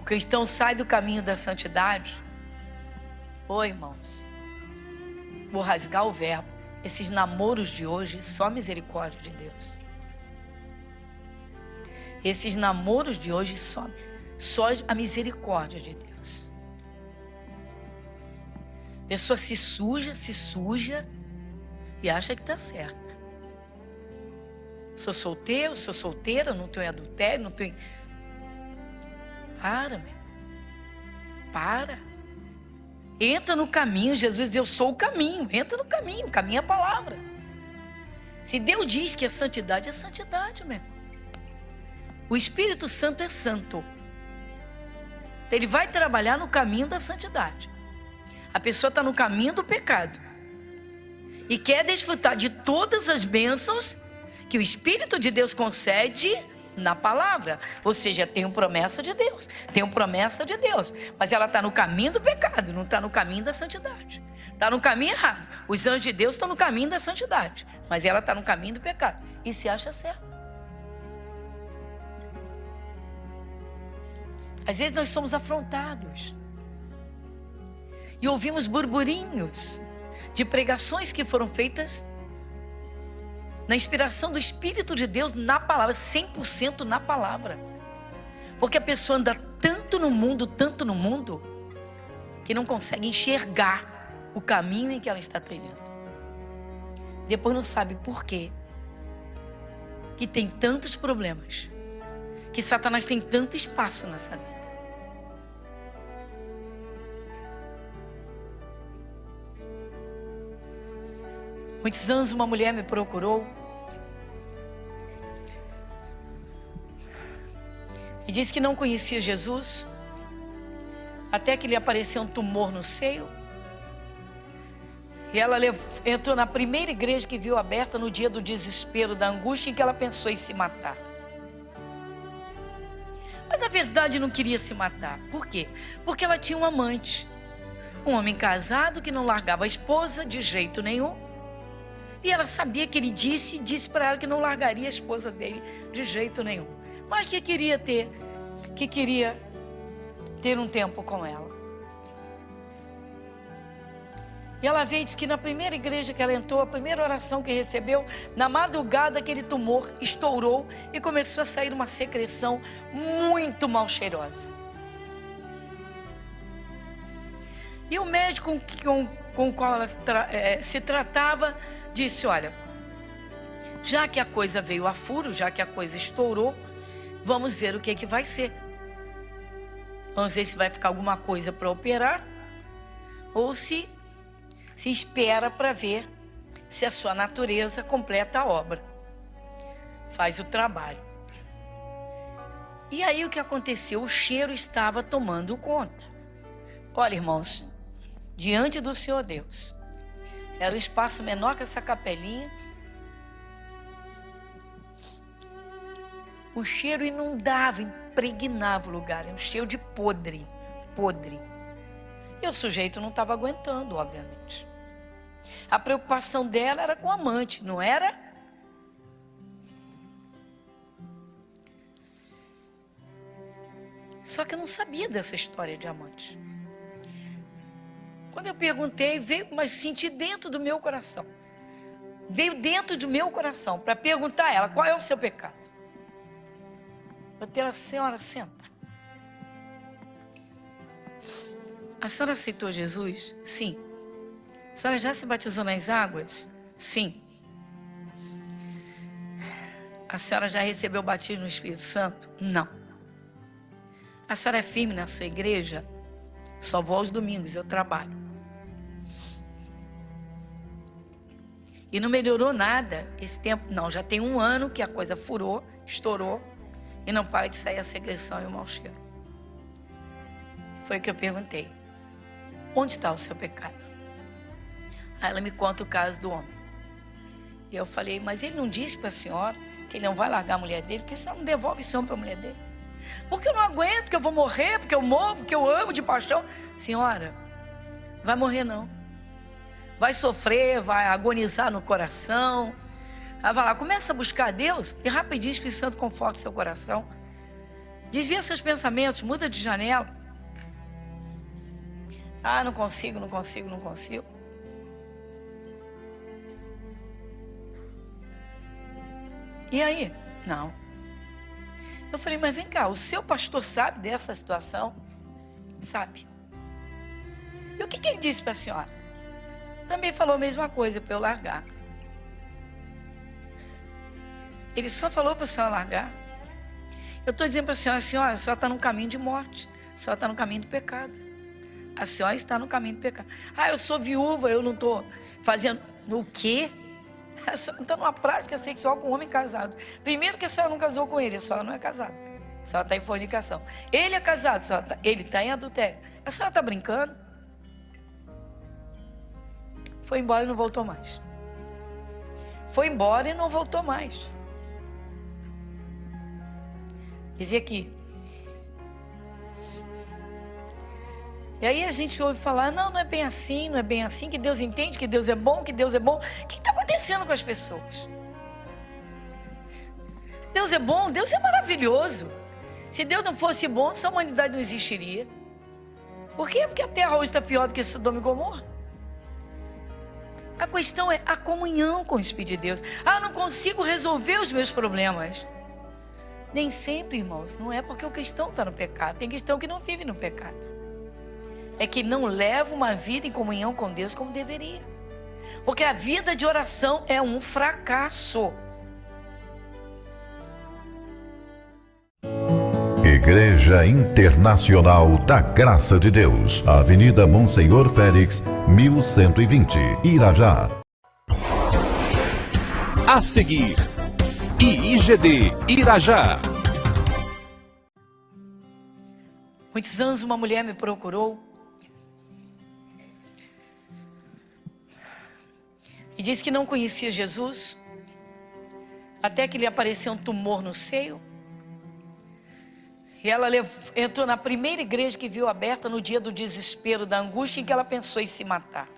[SPEAKER 2] O cristão sai do caminho da santidade. Irmãos, vou rasgar o verbo. Esses namoros de hoje, só misericórdia de Deus. Esses namoros de hoje, só a misericórdia de Deus. A pessoa se suja e acha que está certa. Sou solteiro, sou solteira, não estou em adultério, não estou em... Para, meu. Para. Entra no caminho. Jesus diz, eu sou o caminho. Entra no caminho. O caminho é a palavra. Se Deus diz que é santidade mesmo. O Espírito Santo é santo. Ele vai trabalhar no caminho da santidade. A pessoa está no caminho do pecado e quer desfrutar de todas as bênçãos que o Espírito de Deus concede na palavra. Ou seja, tem uma promessa de Deus. Mas ela está no caminho do pecado, não está no caminho da santidade. Está no caminho errado. Os anjos de Deus estão no caminho da santidade, mas ela está no caminho do pecado e se acha certa. Às vezes nós somos afrontados e ouvimos burburinhos de pregações que foram feitas na inspiração do Espírito de Deus, na palavra, 100% na palavra. Porque a pessoa anda tanto no mundo, que não consegue enxergar o caminho em que ela está trilhando. Depois não sabe por quê que tem tantos problemas, que Satanás tem tanto espaço nessa vida. Muitos anos uma mulher me procurou e disse que não conhecia Jesus, até que lhe apareceu um tumor no seio. E ela entrou na primeira igreja que viu aberta no dia do desespero, da angústia, em que ela pensou em se matar. Mas na verdade não queria se matar. Por quê? Porque ela tinha um amante, um homem casado que não largava a esposa de jeito nenhum. E ela sabia que ele disse para ela que não largaria a esposa dele de jeito nenhum. Mas que queria ter um tempo com ela. E ela veio e disse que na primeira igreja que ela entrou, a primeira oração que recebeu, na madrugada aquele tumor estourou e começou a sair uma secreção muito mal cheirosa. E o médico com o qual ela se tratava disse, olha, já que a coisa veio a furo, já que a coisa estourou, vamos ver o que vai ser. Vamos ver se vai ficar alguma coisa para operar ou se espera para ver se a sua natureza completa a obra, faz o trabalho. E aí o que aconteceu? O cheiro estava tomando conta. Olha, irmãos, diante do Senhor Deus, era um espaço menor que essa capelinha. O cheiro inundava, impregnava o lugar. Era um cheiro de podre. E o sujeito não estava aguentando, obviamente. A preocupação dela era com o amante, não era? Só que eu não sabia dessa história de amante. Quando eu perguntei, mas senti dentro do meu coração. Veio dentro do meu coração para perguntar a ela, qual é o seu pecado? Eu disse, a senhora, senta. A senhora aceitou Jesus? Sim. A senhora já se batizou nas águas? Sim. A senhora já recebeu o batismo no Espírito Santo? Não. A senhora é firme na sua igreja? Só vou aos domingos, eu trabalho. E não melhorou nada esse tempo. Não, já tem 1 ano que a coisa furou, estourou. E não para de sair a secreção e o mau cheiro. Foi o que eu perguntei. Onde está o seu pecado? Aí ela me conta o caso do homem. E eu falei, mas ele não disse para a senhora que ele não vai largar a mulher dele, porque a senhora não devolve esse homem para a mulher dele. Porque eu não aguento, porque eu vou morrer, porque eu morro, porque eu amo de paixão. Senhora, vai morrer não. Vai sofrer, vai agonizar no coração. Aí vai lá, começa a buscar a Deus e rapidinho o Espírito Santo conforta seu coração. Desvia seus pensamentos, muda de janela. Ah, não consigo. E aí? Não. Eu falei, mas vem cá, o seu pastor sabe dessa situação? Sabe. E o que ele disse para a senhora? Também falou a mesma coisa para eu largar. Ele só falou para a senhora largar. Eu estou dizendo para a senhora está no caminho de morte. A senhora está no caminho do pecado. A senhora está no caminho do pecado. Ah, eu sou viúva, eu não estou fazendo... O quê? A senhora está numa prática sexual com um homem casado. Primeiro que a senhora não casou com ele, a senhora não é casada. A senhora está em fornicação. Ele é casado, ele está em adultério. A senhora está brincando? Foi embora e não voltou mais. Foi embora e não voltou mais. Dizia aqui. E aí a gente ouve falar, não é bem assim, que Deus entende, que Deus é bom, que Deus é bom. O que está acontecendo com as pessoas? Deus é bom, Deus é maravilhoso. Se Deus não fosse bom, essa humanidade não existiria. Por quê? Porque a terra hoje está pior do que Sodoma e Gomorra. A questão é a comunhão com o Espírito de Deus. Ah, não consigo resolver os meus problemas. Nem sempre, irmãos, não é porque o cristão está no pecado. Tem cristão que não vive no pecado. É que não leva uma vida em comunhão com Deus como deveria. Porque a vida de oração é um fracasso.
[SPEAKER 3] Igreja Internacional da Graça de Deus, Avenida Monsenhor Félix, 1120, Irajá.
[SPEAKER 1] A seguir, IIGD Irajá.
[SPEAKER 2] Muitos anos uma mulher me procurou e disse que não conhecia Jesus, até que lhe apareceu um tumor no seio. E ela entrou na primeira igreja que viu aberta no dia do desespero, da angústia, em que ela pensou em se matar.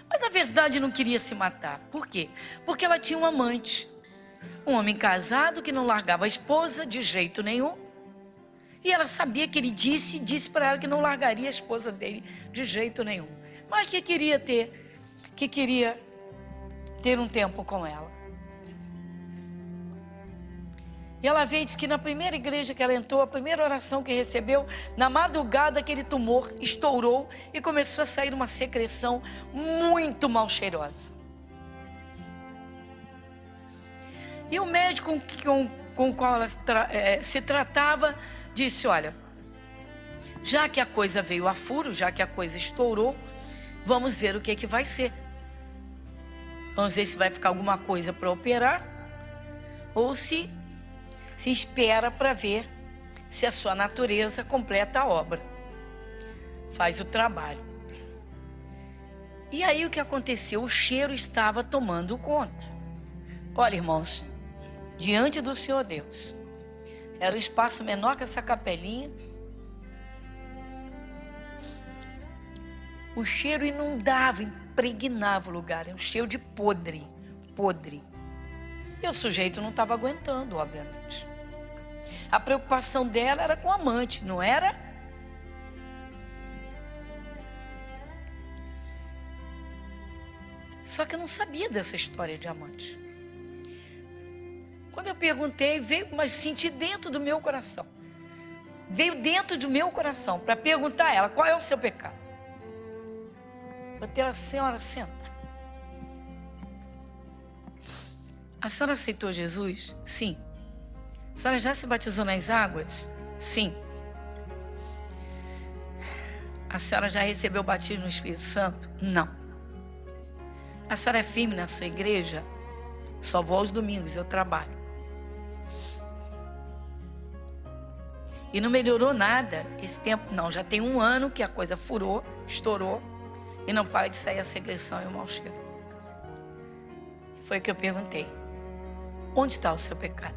[SPEAKER 2] Mas na verdade não queria se matar. Por quê? Porque ela tinha um amante, um homem casado que não largava a esposa de jeito nenhum. E ela sabia que ele disse para ela que não largaria a esposa dele de jeito nenhum. Mas que queria ter um tempo com ela. E ela veio e disse que na primeira igreja que ela entrou, a primeira oração que recebeu, na madrugada aquele tumor estourou e começou a sair uma secreção muito mal cheirosa. E o médico com o qual ela se tratava disse, olha, já que a coisa veio a furo, já que a coisa estourou, vamos ver o que vai ser. Vamos ver se vai ficar alguma coisa para operar ou se espera para ver se a sua natureza completa a obra, faz o trabalho. E aí o que aconteceu? O cheiro estava tomando conta. Olha, irmãos, diante do Senhor Deus, era um espaço menor que essa capelinha. O cheiro inundava, impregnava o lugar, era um cheiro de podre. E o sujeito não estava aguentando, obviamente. A preocupação dela era com o amante, não era? Só que eu não sabia dessa história de amante. Quando eu perguntei, veio, mas senti dentro do meu coração. Veio dentro do meu coração para perguntar a ela, qual é o seu pecado? Botei ela, senhora, senta. A senhora aceitou Jesus? Sim. A senhora já se batizou nas águas? Sim. A senhora já recebeu o batismo no Espírito Santo? Não. A senhora é firme na sua igreja? Só vou aos domingos, eu trabalho. E não melhorou nada esse tempo? Não, já tem 1 ano que a coisa furou, estourou. E não para de sair a secreção e o mau cheiro. Foi o que eu perguntei. Onde está o seu pecado?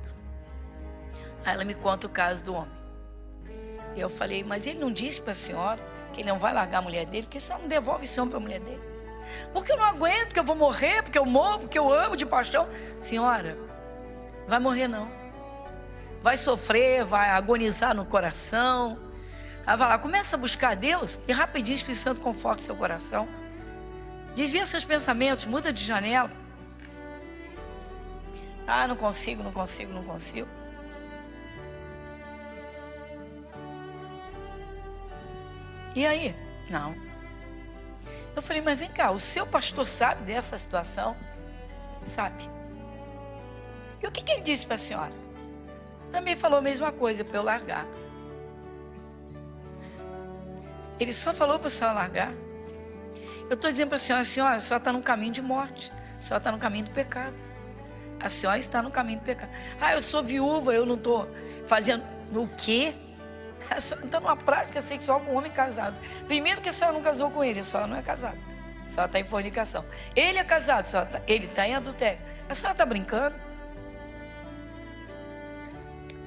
[SPEAKER 2] Aí ela me conta o caso do homem. E eu falei, mas ele não disse para a senhora que ele não vai largar a mulher dele, porque só não devolve esse homem para a mulher dele. Porque eu não aguento, porque eu vou morrer, porque eu morro, porque eu amo de paixão. Senhora, vai morrer não. Vai sofrer, vai agonizar no coração. Aí vai lá, começa a buscar a Deus e rapidinho o Espírito Santo conforta seu coração. Desvia seus pensamentos, muda de janela. Ah, não consigo. E aí? Não. Eu falei, mas vem cá, o seu pastor sabe dessa situação? Sabe. E o que ele disse para a senhora? Também falou a mesma coisa para eu largar. Ele só falou para a senhora largar. Eu estou dizendo para a senhora está no caminho de morte. A senhora está no caminho do pecado. A senhora está no caminho do pecado. Ah, eu sou viúva, eu não estou fazendo o quê? A senhora está numa prática sexual com um homem casado. Primeiro que a senhora não casou com ele, a senhora não é casada. A senhora está em fornicação. Ele é casado, ele está em adultério. A senhora está brincando?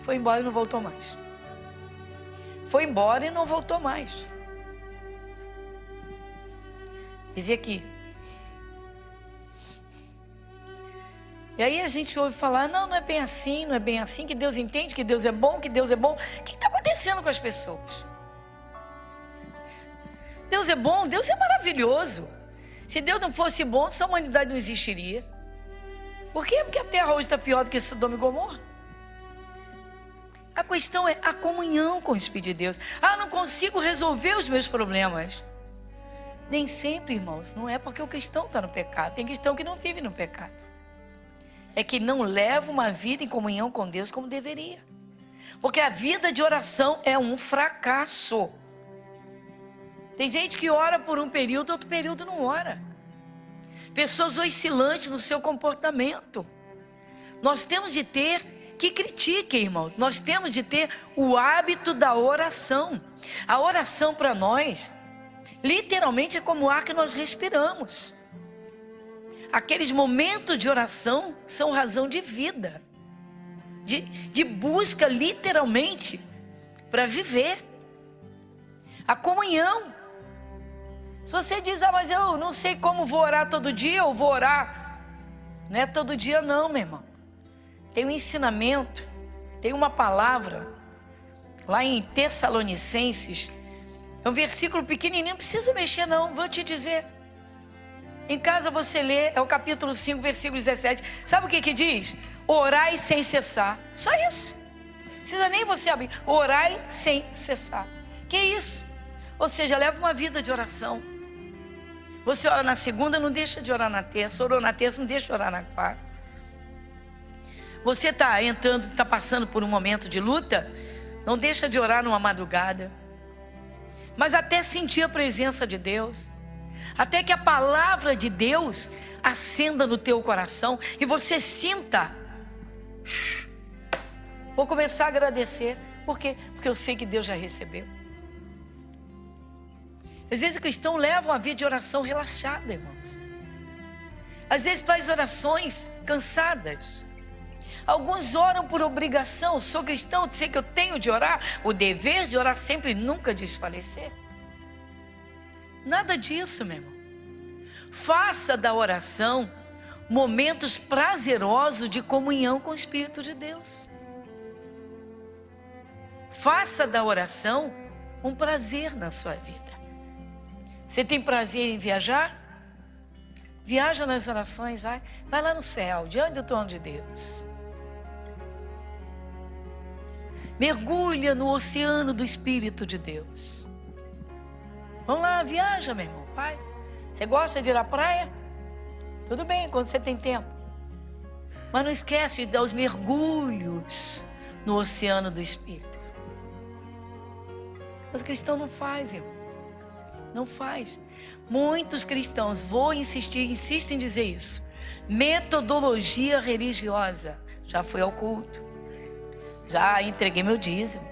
[SPEAKER 2] Foi embora e não voltou mais. Foi embora e não voltou mais. Dizia aqui. E aí a gente ouve falar, não é bem assim, que Deus entende, que Deus é bom, O que está acontecendo com as pessoas? Deus é bom, Deus é maravilhoso. Se Deus não fosse bom, essa humanidade não existiria. Por quê? Porque a terra hoje está pior do que Sodoma e Gomorra. A questão é a comunhão com o Espírito de Deus. Ah, não consigo resolver os meus problemas. Nem sempre, irmãos, não é porque o cristão está no pecado. Tem cristão que não vive no pecado. É que não leva uma vida em comunhão com Deus como deveria. Porque a vida de oração é um fracasso. Tem gente que ora por um período, outro período não ora. Pessoas oscilantes no seu comportamento. Nós temos de ter, que critique, irmãos, nós temos de ter o hábito da oração. A oração para nós, literalmente é como o ar que nós respiramos. Aqueles momentos de oração são razão de vida, de busca literalmente para viver. A comunhão. Se você diz, mas eu não sei como vou orar todo dia, eu vou orar. Não é todo dia não, meu irmão. Tem um ensinamento, tem uma palavra, lá em Tessalonicenses, é um versículo pequenininho, não precisa mexer não, vou te dizer. Em casa você lê, é o capítulo 5, versículo 17. Sabe o que diz? Orai sem cessar. Só isso. Não precisa nem você abrir. Orai sem cessar. Que isso? Ou seja, leva uma vida de oração. Você ora na segunda, não deixa de orar na terça. Orou na terça, não deixa de orar na quarta. Você está passando por um momento de luta, não deixa de orar numa madrugada. Mas até sentir a presença de Deus. Até que a palavra de Deus acenda no teu coração e você sinta. Vou começar a agradecer. Por quê? Porque eu sei que Deus já recebeu. Às vezes o cristão leva uma vida de oração relaxada, irmãos. Às vezes faz orações cansadas. Alguns oram por obrigação. Sou cristão, sei que eu tenho de orar. O dever de orar sempre e nunca desfalecer. Nada disso, meu irmão. Faça da oração momentos prazerosos de comunhão com o Espírito de Deus. Faça da oração um prazer na sua vida. Você tem prazer em viajar? Viaja nas orações, vai lá no céu, diante do trono de Deus. Mergulha no oceano do Espírito de Deus. Vamos lá, viaja, meu irmão, pai. Você gosta de ir à praia? Tudo bem, quando você tem tempo. Mas não esquece de dar os mergulhos no oceano do Espírito. Mas o cristão não faz, irmão. Não faz. Muitos cristãos, insisto em dizer isso. Metodologia religiosa. Já fui ao culto. Já entreguei meu dízimo.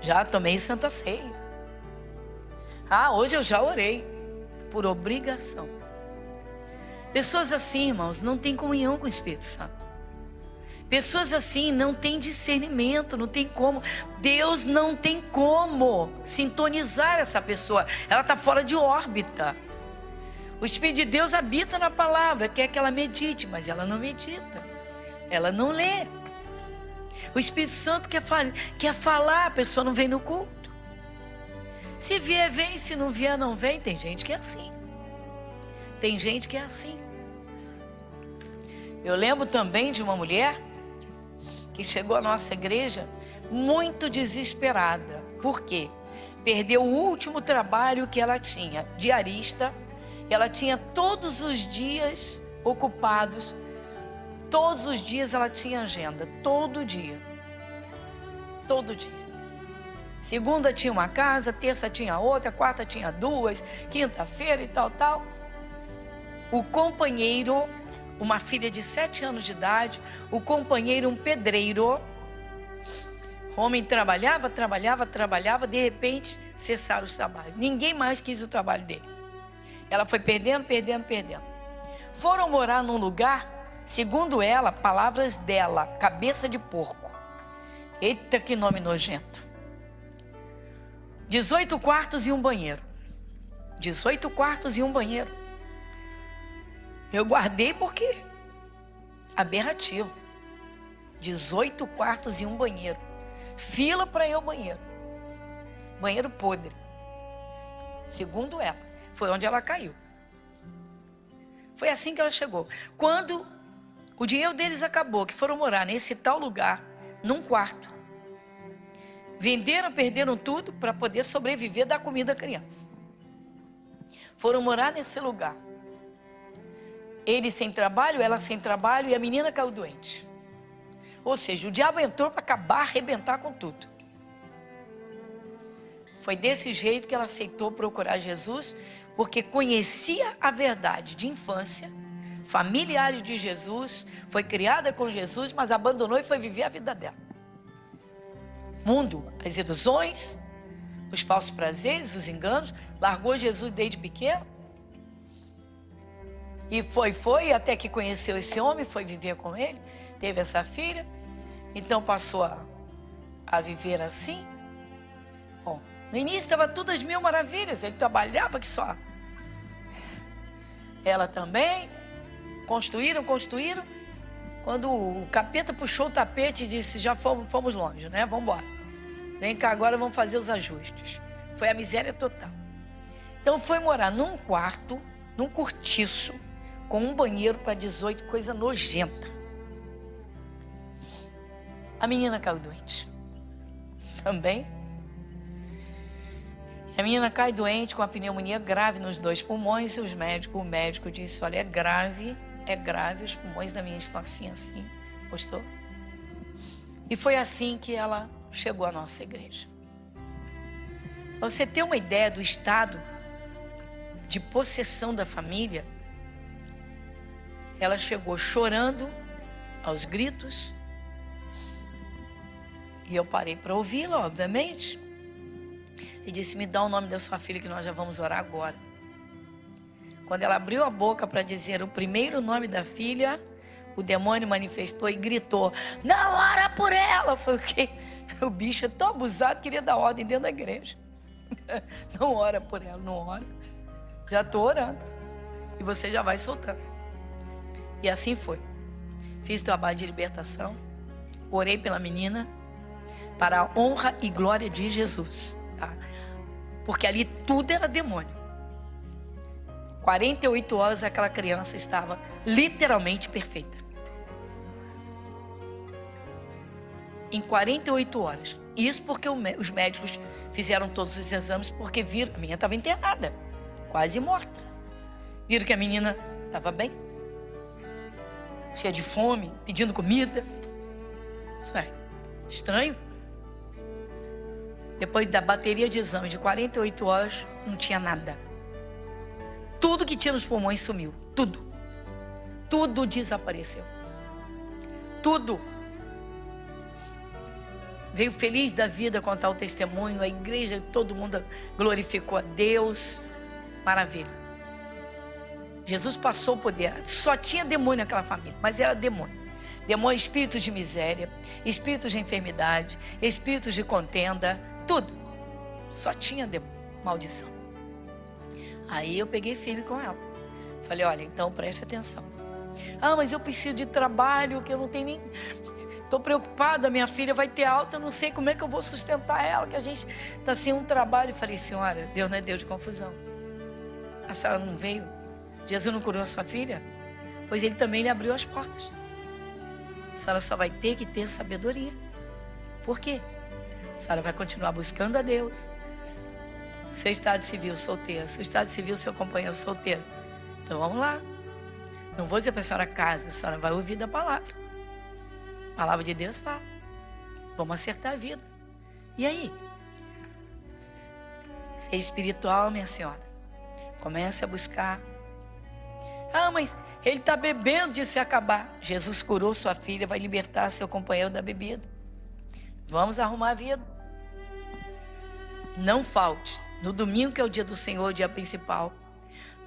[SPEAKER 2] Já tomei Santa Ceia. Hoje eu já orei. por obrigação. Pessoas assim, irmãos, não têm comunhão com o Espírito Santo. Pessoas assim não têm discernimento, não tem como. Deus não tem como sintonizar essa pessoa. Ela está fora de órbita. O Espírito de Deus habita na palavra, quer que ela medite, mas ela não medita. Ela não lê. O Espírito Santo quer falar, a pessoa não vem no culto. Se vier, vem. Se não vier, não vem. Tem gente que é assim. Tem gente que é assim. Eu lembro também de uma mulher que chegou à nossa igreja muito desesperada. Por quê? Perdeu o último trabalho que ela tinha, diarista. Ela tinha todos os dias ocupados. Todos os dias ela tinha agenda. Todo dia. Todo dia. Segunda tinha uma casa, terça tinha outra, quarta tinha duas, quinta-feira e tal. O companheiro, uma filha de 7 anos de idade, o companheiro, um pedreiro. O homem trabalhava, de repente cessaram os trabalhos. Ninguém mais quis o trabalho dele. Ela foi perdendo. Foram morar num lugar, segundo ela, palavras dela, cabeça de porco. Eita, que nome nojento. 18 quartos e um banheiro. 18 quartos e um banheiro. Eu guardei porque aberrativo. 18 quartos e um banheiro. Fila para ir ao banheiro. Banheiro podre. Segundo ela, foi onde ela caiu. Foi assim que ela chegou. Quando o dinheiro deles acabou, que foram morar nesse tal lugar, num quarto. Venderam, perderam tudo para poder sobreviver da comida da criança. Foram morar nesse lugar. Ele sem trabalho, ela sem trabalho e a menina caiu doente. Ou seja, o diabo entrou para acabar, arrebentar com tudo. Foi desse jeito que ela aceitou procurar Jesus, porque conhecia a verdade de infância, familiares de Jesus, foi criada com Jesus, mas abandonou e foi viver a vida dela. Mundo, as ilusões, os falsos prazeres, os enganos, largou Jesus desde pequeno. E foi, até que conheceu esse homem, foi viver com ele, teve essa filha, então passou a viver assim. Bom, no início estava tudo às mil maravilhas, ele trabalhava que só. Ela também, construíram. Quando o capeta puxou o tapete e disse, já fomos longe, né? Vamos embora. Vem cá, agora vamos fazer os ajustes. Foi a miséria total. Então foi morar num quarto, num cortiço, com um banheiro para 18, coisa nojenta. A menina caiu doente. Também. A menina cai doente com a pneumonia grave nos 2 pulmões e o médico disse, olha, é grave, os pulmões da menina estão assim, gostou? E foi assim que ela chegou à nossa igreja. Pra você ter uma ideia do estado de possessão da família, ela chegou chorando aos gritos e eu parei para ouvi-la, obviamente, e disse, me dá o nome da sua filha que nós já vamos orar agora. Quando ela abriu a boca para dizer o primeiro nome da filha, o demônio manifestou e gritou, não ora por ela. Foi o quê? O bicho é tão abusado, queria dar ordem dentro da igreja. Não ora por ela, não ora. Já estou orando. E você já vai soltando. E assim foi. Fiz trabalho de libertação. Orei pela menina. Para a honra e glória de Jesus. Tá? Porque ali tudo era demônio. 48 horas aquela criança estava literalmente perfeita. Em 48 horas. Isso porque os médicos fizeram todos os exames, porque viram que a menina estava internada, quase morta. Viram que a menina estava bem, cheia de fome, pedindo comida. Isso é estranho. Depois da bateria de exame de 48 horas, não tinha nada. Tudo que tinha nos pulmões sumiu. Tudo. Tudo desapareceu. Tudo. Veio feliz da vida contar o testemunho. A igreja, todo mundo glorificou a Deus. Maravilha. Jesus passou o poder. Só tinha demônio naquela família, mas era demônio. Demônio, espíritos de miséria, espíritos de enfermidade, espíritos de contenda, tudo. Só tinha demônio, maldição. Aí eu peguei firme com ela. Falei, olha, então preste atenção. Ah, mas eu preciso de trabalho, que eu não tenho nem... Estou preocupada, minha filha vai ter alta, não sei como é que eu vou sustentar ela, que a gente está sem um trabalho. Eu falei, senhora, Deus não é Deus de confusão. A senhora não veio? Jesus não curou a sua filha? Pois ele também lhe abriu as portas. A senhora só vai ter que ter sabedoria. Por quê? A senhora vai continuar buscando a Deus. Seu estado civil, solteiro. Seu estado civil, seu companheiro, solteiro. Então vamos lá. Não vou dizer para a senhora casa, a senhora vai ouvir da palavra. A palavra de Deus fala. Vamos acertar a vida. E aí? Seja espiritual, minha senhora. Comece a buscar. Ah, mas ele está bebendo de se acabar. Jesus curou sua filha, vai libertar seu companheiro da bebida. Vamos arrumar a vida. Não falte. No domingo, que é o dia do Senhor, o dia principal.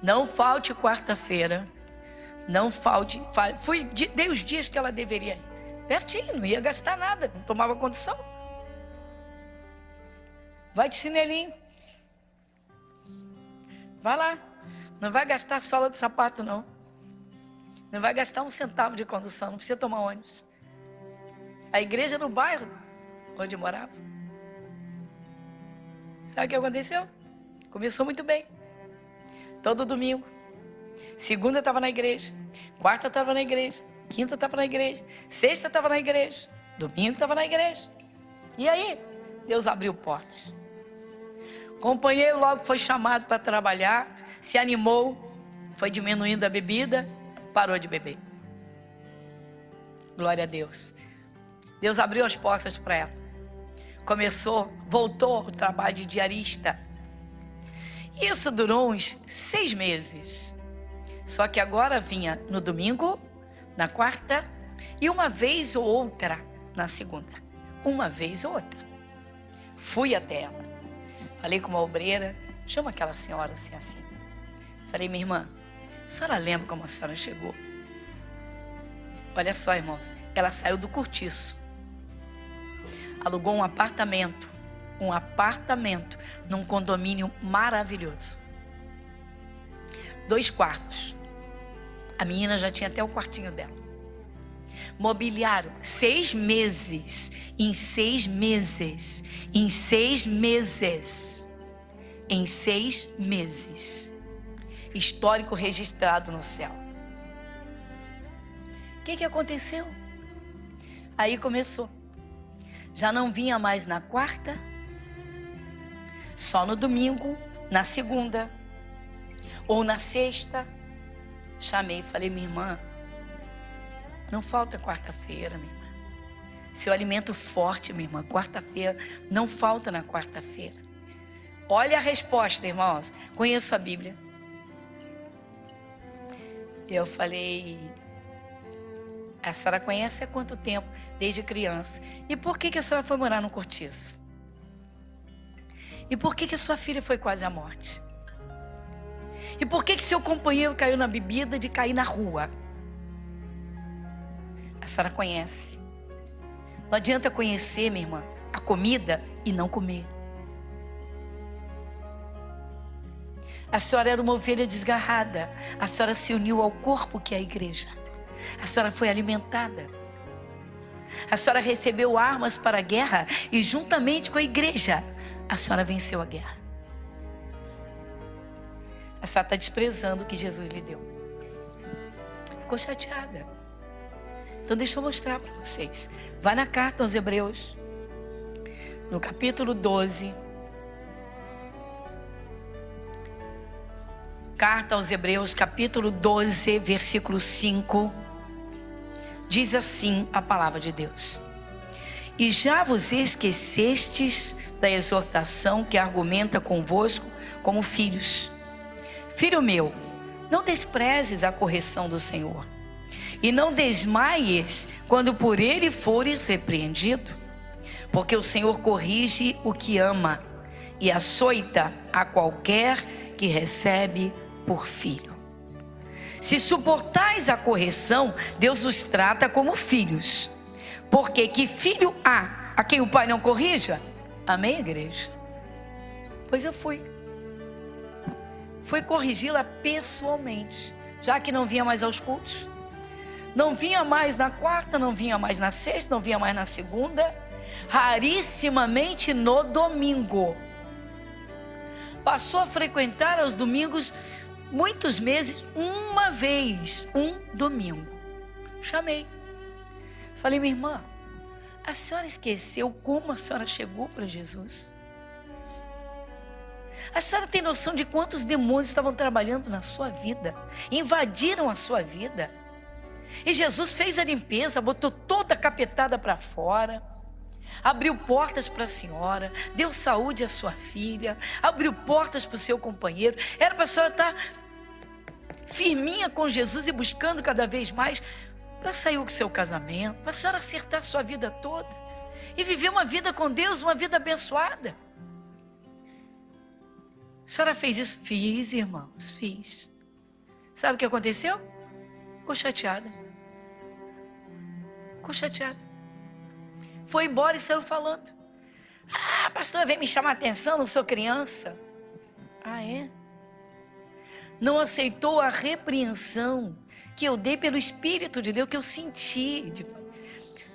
[SPEAKER 2] Não falte quarta-feira. Não falte. Dei os dias que ela deveria ir. Pertinho, não ia gastar nada, não tomava condução. Vai de chinelinho. Vai lá. Não vai gastar sola de sapato, não. Não vai gastar um centavo de condução, não precisa tomar ônibus. A igreja no bairro onde eu morava. Sabe o que aconteceu? Começou muito bem. Todo domingo. Segunda estava na igreja. Quarta estava na igreja. Quinta estava na igreja. Sexta estava na igreja. Domingo estava na igreja. E aí, Deus abriu portas. O companheiro logo foi chamado para trabalhar. Se animou. Foi diminuindo a bebida. Parou de beber. Glória a Deus. Deus abriu as portas para ela. Voltou ao trabalho de diarista. Isso durou uns 6 meses. Só que agora vinha no domingo, na quarta e uma vez ou outra na segunda. Uma vez ou outra. Fui até ela. Falei com uma obreira. Chama aquela senhora assim. Falei, minha irmã, a senhora lembra como a senhora chegou? Olha só, irmãos. Ela saiu do cortiço. Alugou um apartamento num condomínio maravilhoso. 2 quartos. A menina já tinha até o quartinho dela. Mobiliaram 6 meses. Em 6 meses. Em 6 meses. Em 6 meses. Histórico registrado no céu. O que aconteceu? Aí começou. Já não vinha mais na quarta, só no domingo, na segunda ou na sexta. Chamei e falei, minha irmã, não falta quarta-feira, minha irmã. Seu alimento forte, minha irmã, quarta-feira, não falta na quarta-feira. Olha a resposta, irmãos. Conheço a Bíblia. Eu falei, a senhora conhece há quanto tempo? Desde criança. E por que a senhora foi morar no cortiço? E por que a sua filha foi quase à morte? E por que seu companheiro caiu na bebida de cair na rua? A senhora conhece. Não adianta conhecer, minha irmã, a comida e não comer. A senhora era uma ovelha desgarrada. A senhora se uniu ao corpo que é a igreja. A senhora foi alimentada. A senhora recebeu armas para a guerra e juntamente com a igreja, a senhora venceu a guerra. A senhora está desprezando o que Jesus lhe deu. Ficou chateada. Então deixa eu mostrar para vocês. Vai na carta aos Hebreus, no capítulo 12. Carta aos Hebreus, capítulo 12, versículo 5. Diz assim a palavra de Deus: e já vos esquecestes da exortação que argumenta convosco como filhos. Filho meu, não desprezes a correção do Senhor, e não desmaies quando por ele fores repreendido, porque o Senhor corrige o que ama e açoita a qualquer que recebe por filho. Se suportais a correção, Deus os trata como filhos. Porque que filho há a quem o pai não corrija? Amém, igreja? Pois eu fui corrigi-la pessoalmente, já que não vinha mais aos cultos, não vinha mais na quarta, não vinha mais na sexta, não vinha mais na segunda, rarissimamente no domingo. Passou a frequentar aos domingos muitos meses, uma vez, um domingo. Chamei, falei: minha irmã, a senhora esqueceu como a senhora chegou para Jesus? A senhora tem noção de quantos demônios estavam trabalhando na sua vida, invadiram a sua vida? E Jesus fez a limpeza, botou toda a capetada para fora, abriu portas para a senhora, deu saúde à sua filha, abriu portas para o seu companheiro. Era para a senhora estar firminha com Jesus e buscando cada vez mais para sair do seu casamento, para a senhora acertar a sua vida toda e viver uma vida com Deus, uma vida abençoada. A senhora fez isso? Fiz, irmãos, fiz. Sabe o que aconteceu? Ficou chateada. Foi embora e saiu falando: ah, pastor, vem me chamar a atenção, não sou criança. Ah, é? Não aceitou a repreensão que eu dei pelo Espírito de Deus, que eu senti.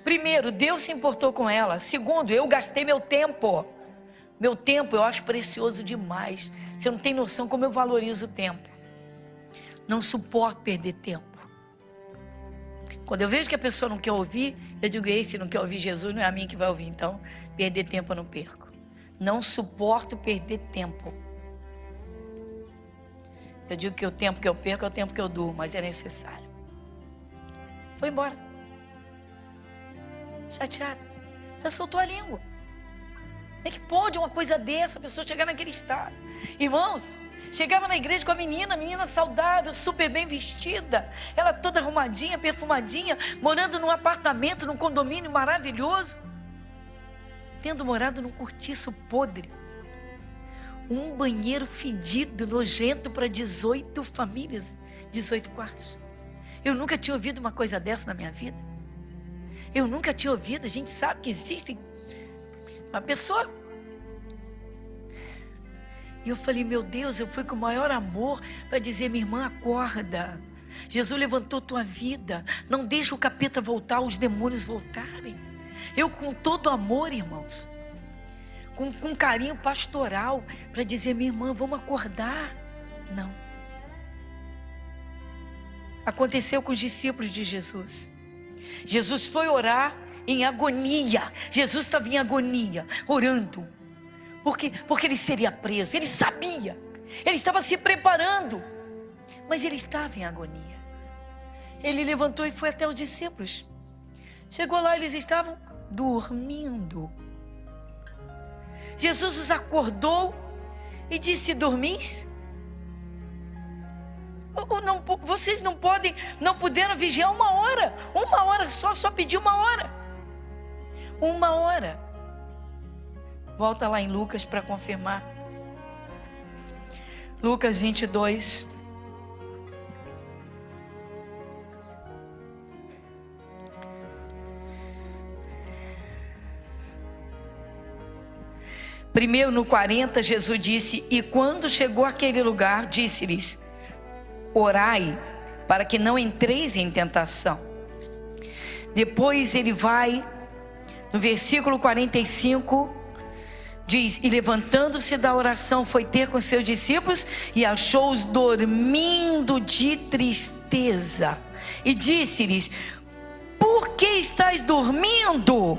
[SPEAKER 2] Primeiro, Deus se importou com ela. Segundo, eu gastei meu tempo. Meu tempo eu acho precioso demais. Você não tem noção como eu valorizo o tempo. Não suporto perder tempo. Quando eu vejo que a pessoa não quer ouvir, eu digo: ei, se não quer ouvir Jesus, não é a mim que vai ouvir. Então, perder tempo eu não perco. Não suporto perder tempo. Eu digo que o tempo que eu perco é o tempo que eu durmo, mas é necessário. Foi embora. Chateada. Ela soltou a língua. Como é que pode uma coisa dessa, a pessoa chegar naquele estado? Irmãos, chegava na igreja com a menina saudável, super bem vestida, ela toda arrumadinha, perfumadinha, morando num apartamento, num condomínio maravilhoso, tendo morado num cortiço podre, um banheiro fedido, nojento para 18 famílias, 18 quartos. Eu nunca tinha ouvido uma coisa dessa na minha vida. Eu nunca tinha ouvido. A gente sabe que existem uma pessoa. E eu falei: meu Deus, eu fui com o maior amor para dizer: minha irmã, acorda. Jesus levantou tua vida. Não deixa o capeta voltar, os demônios voltarem. Eu com todo amor, irmãos, com carinho pastoral, para dizer: minha irmã, vamos acordar. Não. Aconteceu com os discípulos de Jesus. Jesus foi orar em agonia. Jesus estava em agonia, orando. Porque ele seria preso. Ele sabia. Ele estava se preparando. Mas ele estava em agonia. Ele levantou e foi até os discípulos. Chegou lá, eles estavam dormindo. Jesus os acordou e disse: dormis? Vocês não puderam vigiar uma hora só pediu uma hora. Uma hora. Volta lá em Lucas para confirmar. Lucas 22. Primeiro no 40, Jesus disse: e quando chegou àquele lugar, disse-lhes: orai, para que não entreis em tentação. Depois ele vai, no versículo 45, diz: e levantando-se da oração, foi ter com seus discípulos, e achou-os dormindo de tristeza. E disse-lhes: por que estáis dormindo?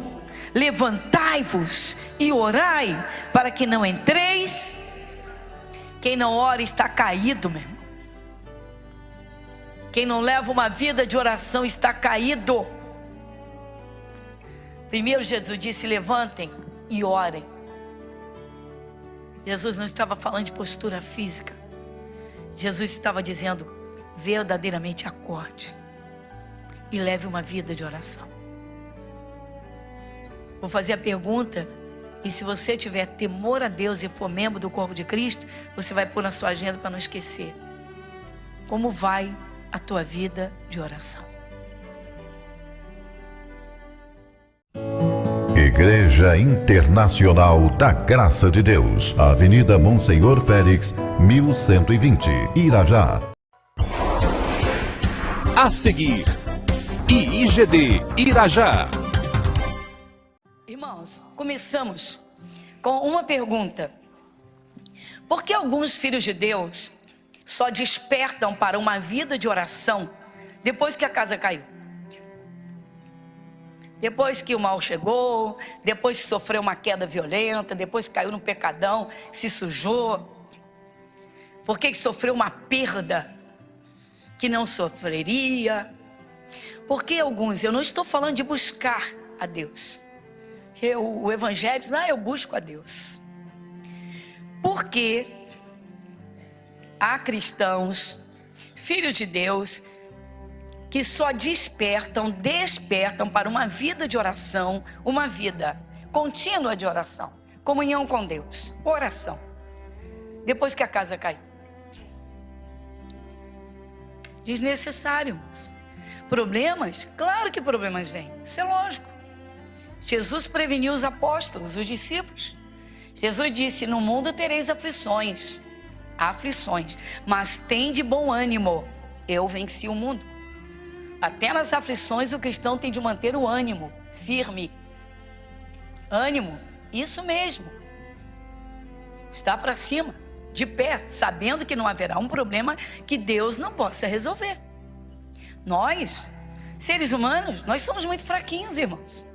[SPEAKER 2] Levantai-vos e orai, para que não entreis. Quem não ora está caído, meu irmão. Quem não leva uma vida de oração está caído. Primeiro Jesus disse: levantem e orem. Jesus não estava falando de postura física. Jesus estava dizendo: verdadeiramente acorde e leve uma vida de oração. Vou fazer a pergunta, e se você tiver temor a Deus e for membro do corpo de Cristo, você vai pôr na sua agenda para não esquecer. Como vai a tua vida de oração.
[SPEAKER 3] Igreja Internacional da Graça de Deus, Avenida Monsenhor Félix, 1120, Irajá.
[SPEAKER 1] A seguir, IIGD Irajá.
[SPEAKER 2] Irmãos, começamos com uma pergunta. Por que alguns filhos de Deus só despertam para uma vida de oração depois que a casa caiu? Depois que o mal chegou, depois que sofreu uma queda violenta, depois que caiu no pecadão, se sujou. Por que sofreu uma perda que não sofreria? Porque alguns, eu não estou falando de buscar a Deus. O Evangelho diz, eu busco a Deus. Porque há cristãos, filhos de Deus, que só despertam para uma vida de oração, uma vida contínua de oração, comunhão com Deus, oração, depois que a casa caiu. Desnecessário, irmãos. Problemas? Claro que problemas vêm, isso é lógico. Jesus preveniu os apóstolos, os discípulos. Jesus disse, no mundo tereis aflições, mas tem de bom ânimo, eu venci o mundo. Até nas aflições o cristão tem de manter o ânimo firme. Ânimo, isso mesmo. Está para cima, de pé, sabendo que não haverá um problema que Deus não possa resolver. Nós, seres humanos, nós somos muito fraquinhos, irmãos.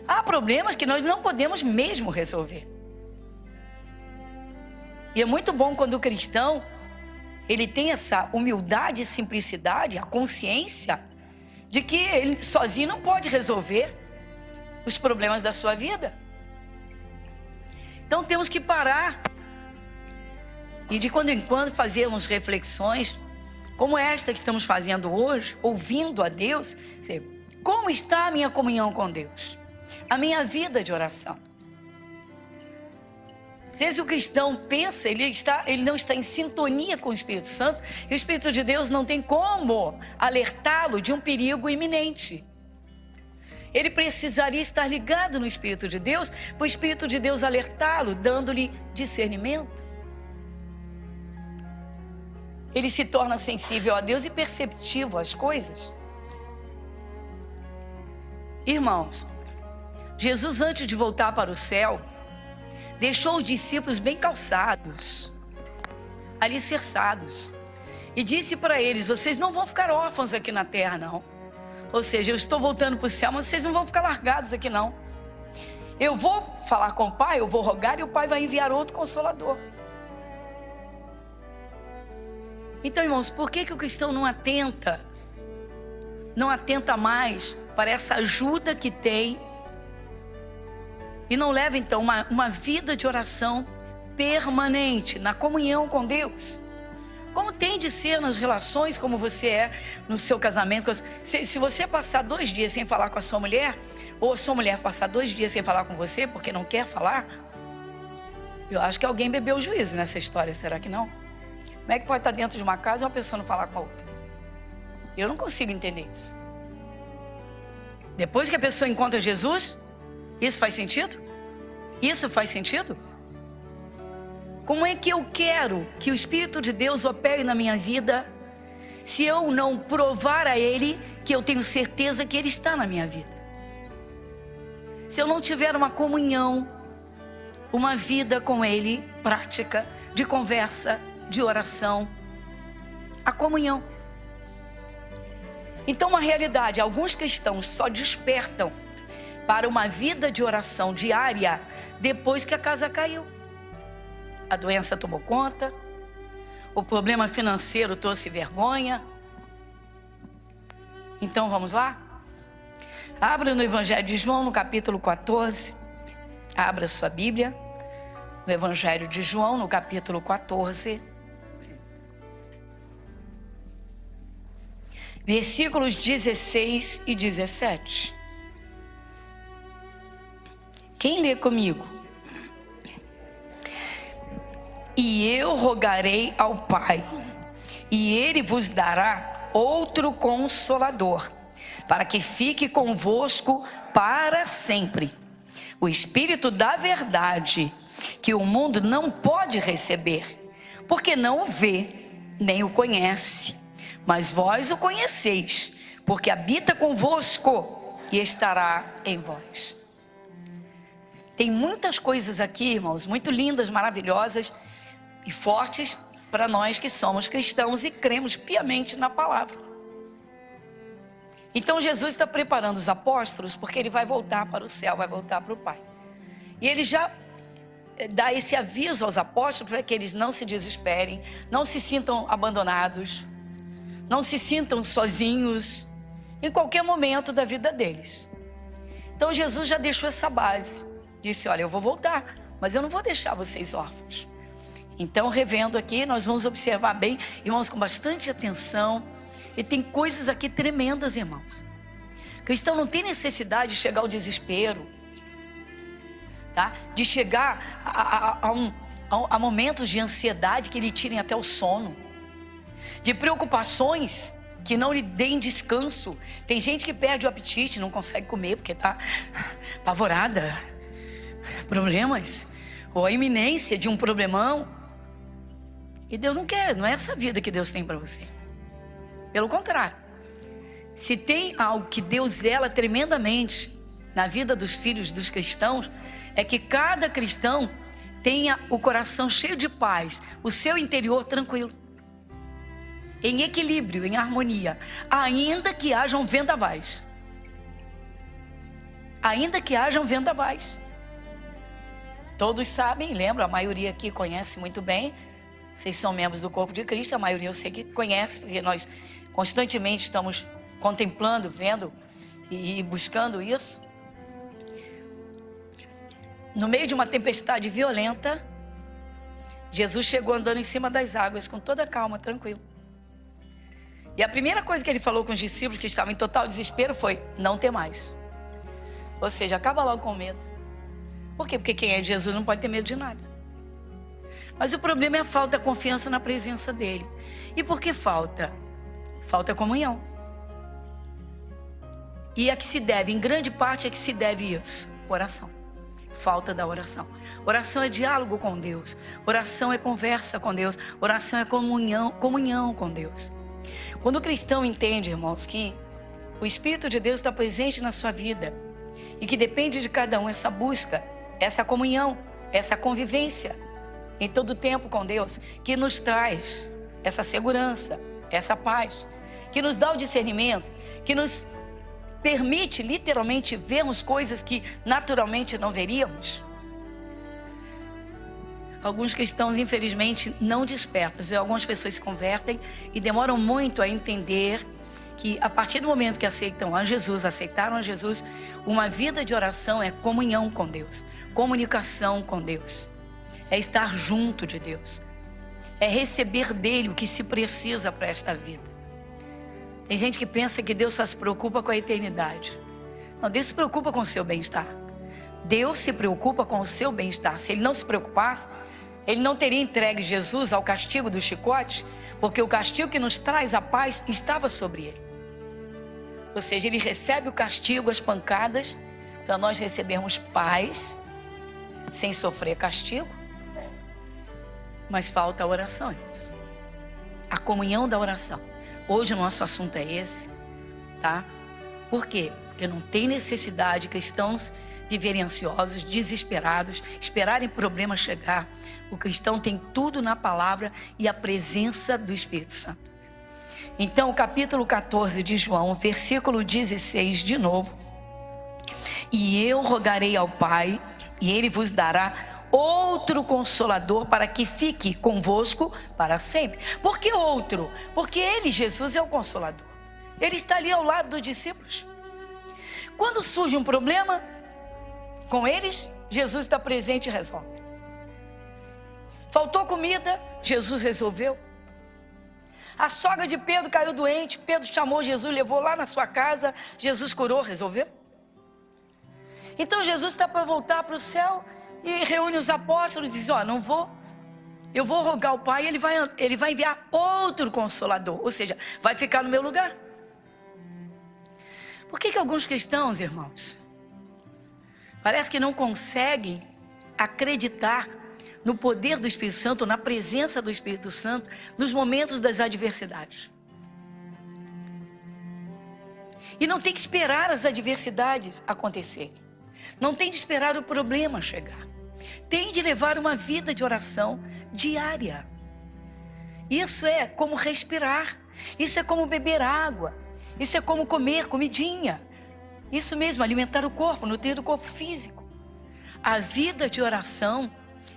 [SPEAKER 2] Há problemas que nós não podemos mesmo resolver. E é muito bom quando o cristão ele tem essa humildade e simplicidade, a consciência de que ele sozinho não pode resolver os problemas da sua vida. Então temos que parar e de quando em quando fazermos reflexões como esta que estamos fazendo hoje, ouvindo a Deus. Como está a minha comunhão com Deus? A minha vida de oração? Às vezes o cristão pensa, ele não está em sintonia com o Espírito Santo, e o Espírito de Deus não tem como alertá-lo de um perigo iminente. Ele precisaria estar ligado no Espírito de Deus, para o Espírito de Deus alertá-lo, dando-lhe discernimento. Ele se torna sensível a Deus e perceptivo às coisas. Irmãos, Jesus, antes de voltar para o céu, deixou os discípulos bem calçados, alicerçados, e disse para eles, vocês não vão ficar órfãos aqui na terra, não. Ou seja, eu estou voltando para o céu, mas vocês não vão ficar largados aqui, não. Eu vou falar com o Pai, eu vou rogar, e o Pai vai enviar outro Consolador. Então, irmãos, por que o cristão não atenta mais para essa ajuda que tem, e não leva então uma vida de oração permanente, na comunhão com Deus? Como tem de ser nas relações, como você é no seu casamento. Se você passar 2 dias sem falar com a sua mulher, ou a sua mulher passar 2 dias sem falar com você, porque não quer falar, eu acho que alguém bebeu o juízo nessa história, será que não? Como é que pode estar dentro de uma casa e uma pessoa não falar com a outra? Eu não consigo entender isso. Depois que a pessoa encontra Jesus, isso faz sentido? Isso faz sentido? Como é que eu quero que o Espírito de Deus opere na minha vida se eu não provar a Ele que eu tenho certeza que Ele está na minha vida? Se eu não tiver uma comunhão, uma vida com Ele, prática, de conversa, de oração, a comunhão. Então, uma realidade, alguns cristãos só despertam para uma vida de oração diária depois que a casa caiu. A doença tomou conta, o problema financeiro trouxe vergonha. Então vamos lá? Abra no Evangelho de João, no capítulo 14. Abra sua Bíblia, no Evangelho de João, no capítulo 14. Versículos 16 e 17. Quem lê comigo? E eu rogarei ao Pai, e Ele vos dará outro Consolador, para que fique convosco para sempre. O Espírito da verdade, que o mundo não pode receber, porque não o vê, nem o conhece. Mas vós o conheceis, porque habita convosco e estará em vós. Tem muitas coisas aqui, irmãos, muito lindas, maravilhosas e fortes para nós que somos cristãos e cremos piamente na palavra. Então Jesus está preparando os apóstolos porque ele vai voltar para o céu, vai voltar para o Pai. E ele já dá esse aviso aos apóstolos para que eles não se desesperem, não se sintam abandonados, não se sintam sozinhos em qualquer momento da vida deles. Então Jesus já deixou essa base, disse: olha, eu vou voltar, mas eu não vou deixar vocês órfãos. Então, revendo aqui, nós vamos observar bem, irmãos, com bastante atenção. E tem coisas aqui tremendas, irmãos. O cristão não tem necessidade de chegar ao desespero, tá? De chegar a momentos de ansiedade que lhe tirem até o sono, de preocupações que não lhe deem descanso. Tem gente que perde o apetite, não consegue comer porque está apavorada. Problemas, ou a iminência de um problemão. E Deus não quer, não é essa vida que Deus tem para você. Pelo contrário, se tem algo que Deus zela tremendamente na vida dos filhos dos cristãos, é que cada cristão tenha o coração cheio de paz, o seu interior tranquilo, em equilíbrio, em harmonia, ainda que hajam vendavais. Ainda que hajam vendavais. Todos sabem, lembram, a maioria aqui conhece muito bem. Vocês são membros do corpo de Cristo, a maioria eu sei que conhece, porque nós constantemente estamos contemplando, vendo e buscando isso. No meio de uma tempestade violenta, Jesus chegou andando em cima das águas com toda calma, tranquilo. E a primeira coisa que ele falou com os discípulos que estavam em total desespero foi: não temais. Ou seja, acaba logo com medo. Por quê? Porque quem é de Jesus não pode ter medo de nada. Mas o problema é a falta de confiança na presença dele. E por que falta? Falta comunhão. E a que se deve, em grande parte, a que se deve isso: oração. Falta da oração. Oração é diálogo com Deus. Oração é conversa com Deus. Oração é comunhão com Deus. Quando o cristão entende, irmãos, que o Espírito de Deus está presente na sua vida e que depende de cada um essa busca, essa comunhão, essa convivência em todo o tempo com Deus, que nos traz essa segurança, essa paz, que nos dá o discernimento, que nos permite literalmente vermos coisas que naturalmente não veríamos. Alguns cristãos, infelizmente, não despertam. Algumas pessoas se convertem e demoram muito a entender que a partir do momento que aceitaram a Jesus, uma vida de oração é comunhão com Deus, comunicação com Deus, é estar junto de Deus, é receber dele o que se precisa para esta vida. Tem gente que pensa que Deus só se preocupa com a eternidade. Não, Deus se preocupa com o seu bem-estar. Deus se preocupa com o seu bem-estar. Se ele não se preocupasse, ele não teria entregue Jesus ao castigo do chicote, porque o castigo que nos traz a paz estava sobre ele. Ou seja, ele recebe o castigo, as pancadas, para nós recebermos paz, sem sofrer castigo. Mas falta a oração, irmãos. A comunhão da oração. Hoje o nosso assunto é esse, tá? Por quê? Porque não tem necessidade de cristãos viverem ansiosos, desesperados, esperarem problemas chegar. O cristão tem tudo na palavra e a presença do Espírito Santo. Então, o capítulo 14 de João, versículo 16, de novo. E eu rogarei ao Pai, e ele vos dará outro Consolador para que fique convosco para sempre. Por que outro? Porque ele, Jesus, é o Consolador. Ele está ali ao lado dos discípulos. Quando surge um problema com eles, Jesus está presente e resolve. Faltou comida, Jesus resolveu. A sogra de Pedro caiu doente, Pedro chamou Jesus, levou lá na sua casa, Jesus curou, resolveu. Então Jesus está para voltar para o céu e reúne os apóstolos e diz: ó, não vou eu vou rogar ao Pai, ele vai enviar outro Consolador, ou seja, vai ficar no meu lugar. Por que alguns cristãos, irmãos, parece que não conseguem acreditar no poder do Espírito Santo, na presença do Espírito Santo, nos momentos das adversidades? E não tem que esperar as adversidades acontecerem. Não tem de esperar o problema chegar. Tem de levar uma vida de oração diária. Isso é como respirar. Isso é como beber água. Isso é como comer comidinha. Isso mesmo, alimentar o corpo, nutrir o corpo físico. A vida de oração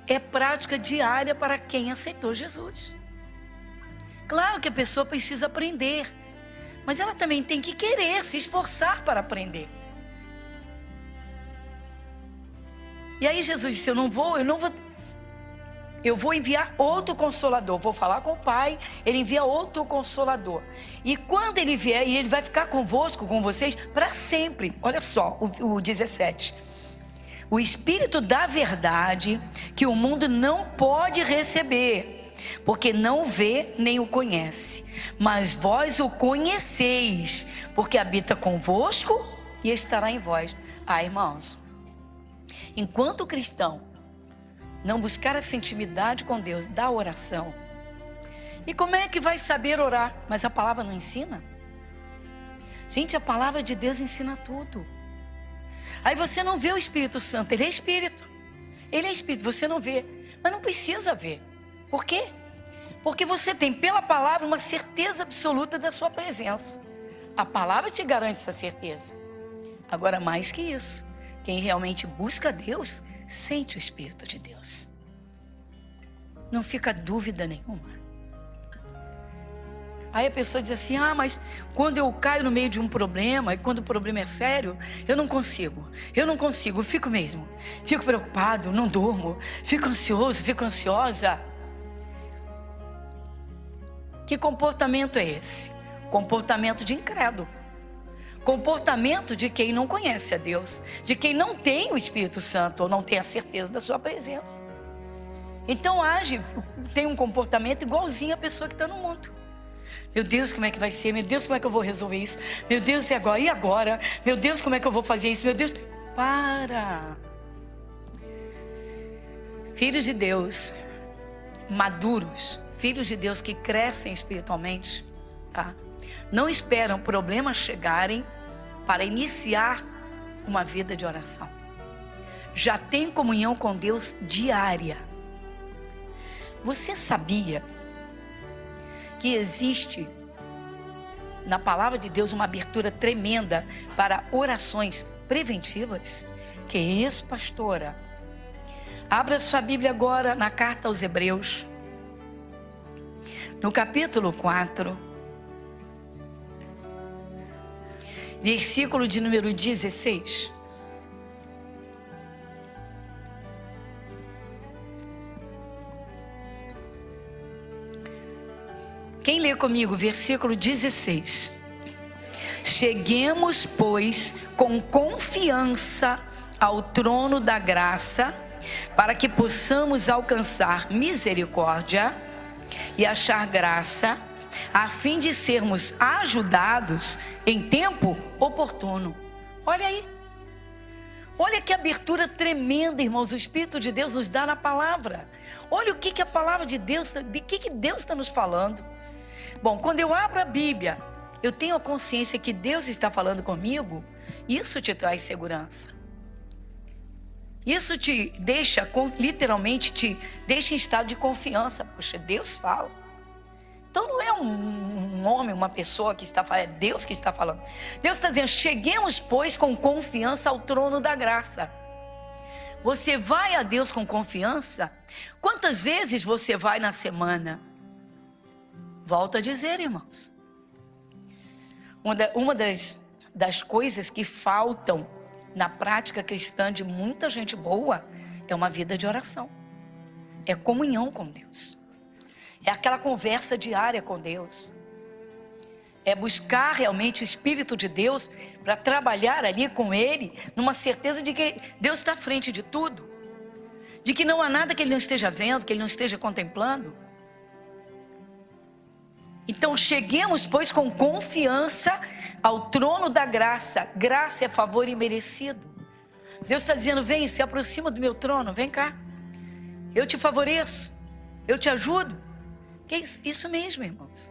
[SPEAKER 2] é prática diária para quem aceitou Jesus. Claro que a pessoa precisa aprender, mas ela também tem que querer, se esforçar para aprender. E aí Jesus disse, eu vou enviar outro Consolador, vou falar com o Pai, ele envia outro Consolador. E quando ele vier, ele vai ficar convosco, com vocês, para sempre. Olha só, o 17. O Espírito da verdade, que o mundo não pode receber, porque não vê nem o conhece. Mas vós o conheceis, porque habita convosco e estará em vós. Irmãos, enquanto o cristão não buscar essa intimidade com Deus da oração, e como é que vai saber orar? Mas a palavra não ensina? Gente, a palavra de Deus ensina tudo. Aí você não vê o Espírito Santo, ele é Espírito. Ele é Espírito, você não vê, mas não precisa ver. Por quê? Porque você tem pela palavra uma certeza absoluta da sua presença. A palavra te garante essa certeza. Agora, mais que isso, quem realmente busca Deus, sente o Espírito de Deus. Não fica dúvida nenhuma. Aí a pessoa diz assim, mas quando eu caio no meio de um problema, e quando o problema é sério, eu não consigo, eu fico mesmo. Fico preocupado, não durmo, fico ansioso, fico ansiosa. Que comportamento é esse? Comportamento de incrédulo. Comportamento de quem não conhece a Deus, de quem não tem o Espírito Santo, ou não tem a certeza da sua presença. Então tem um comportamento igualzinho à pessoa que está no mundo. Meu Deus, como é que vai ser? Meu Deus, como é que eu vou resolver isso? Meu Deus, e agora? E agora? Meu Deus, como é que eu vou fazer isso? Meu Deus, para! Filhos de Deus, maduros, filhos de Deus que crescem espiritualmente, tá? Não esperam problemas chegarem para iniciar uma vida de oração. Já tem comunhão com Deus diária. Você sabia que existe na palavra de Deus uma abertura tremenda para orações preventivas? Que isso, pastora? Abra sua Bíblia agora na carta aos Hebreus, no capítulo 4, versículo de número 16. Quem lê comigo, versículo 16. Cheguemos, pois, com confiança ao trono da graça, para que possamos alcançar misericórdia e achar graça, a fim de sermos ajudados em tempo oportuno. Olha aí. Olha que abertura tremenda, irmãos, o Espírito de Deus nos dá na palavra. Olha o que a palavra de Deus, de que Deus está nos falando. Bom, quando eu abro a Bíblia, eu tenho a consciência que Deus está falando comigo, isso te traz segurança. Isso te deixa, literalmente, te deixa em estado de confiança. Poxa, Deus fala. Então não é um homem, uma pessoa que está falando, é Deus que está falando. Deus está dizendo, cheguemos, pois, com confiança ao trono da graça. Você vai a Deus com confiança? Quantas vezes você vai na semana? Volto a dizer, irmãos. Uma das coisas que faltam na prática cristã de muita gente boa é uma vida de oração. É comunhão com Deus. É aquela conversa diária com Deus. É buscar realmente o Espírito de Deus para trabalhar ali com Ele, numa certeza de que Deus está à frente de tudo. de que não há nada que ele não esteja vendo, que ele não esteja contemplando. Então cheguemos, pois, com confiança ao trono da graça. Graça é favor imerecido. Deus está dizendo: vem, se aproxima do meu trono, vem cá. Eu te favoreço, eu te ajudo. Que é isso? Isso mesmo, irmãos.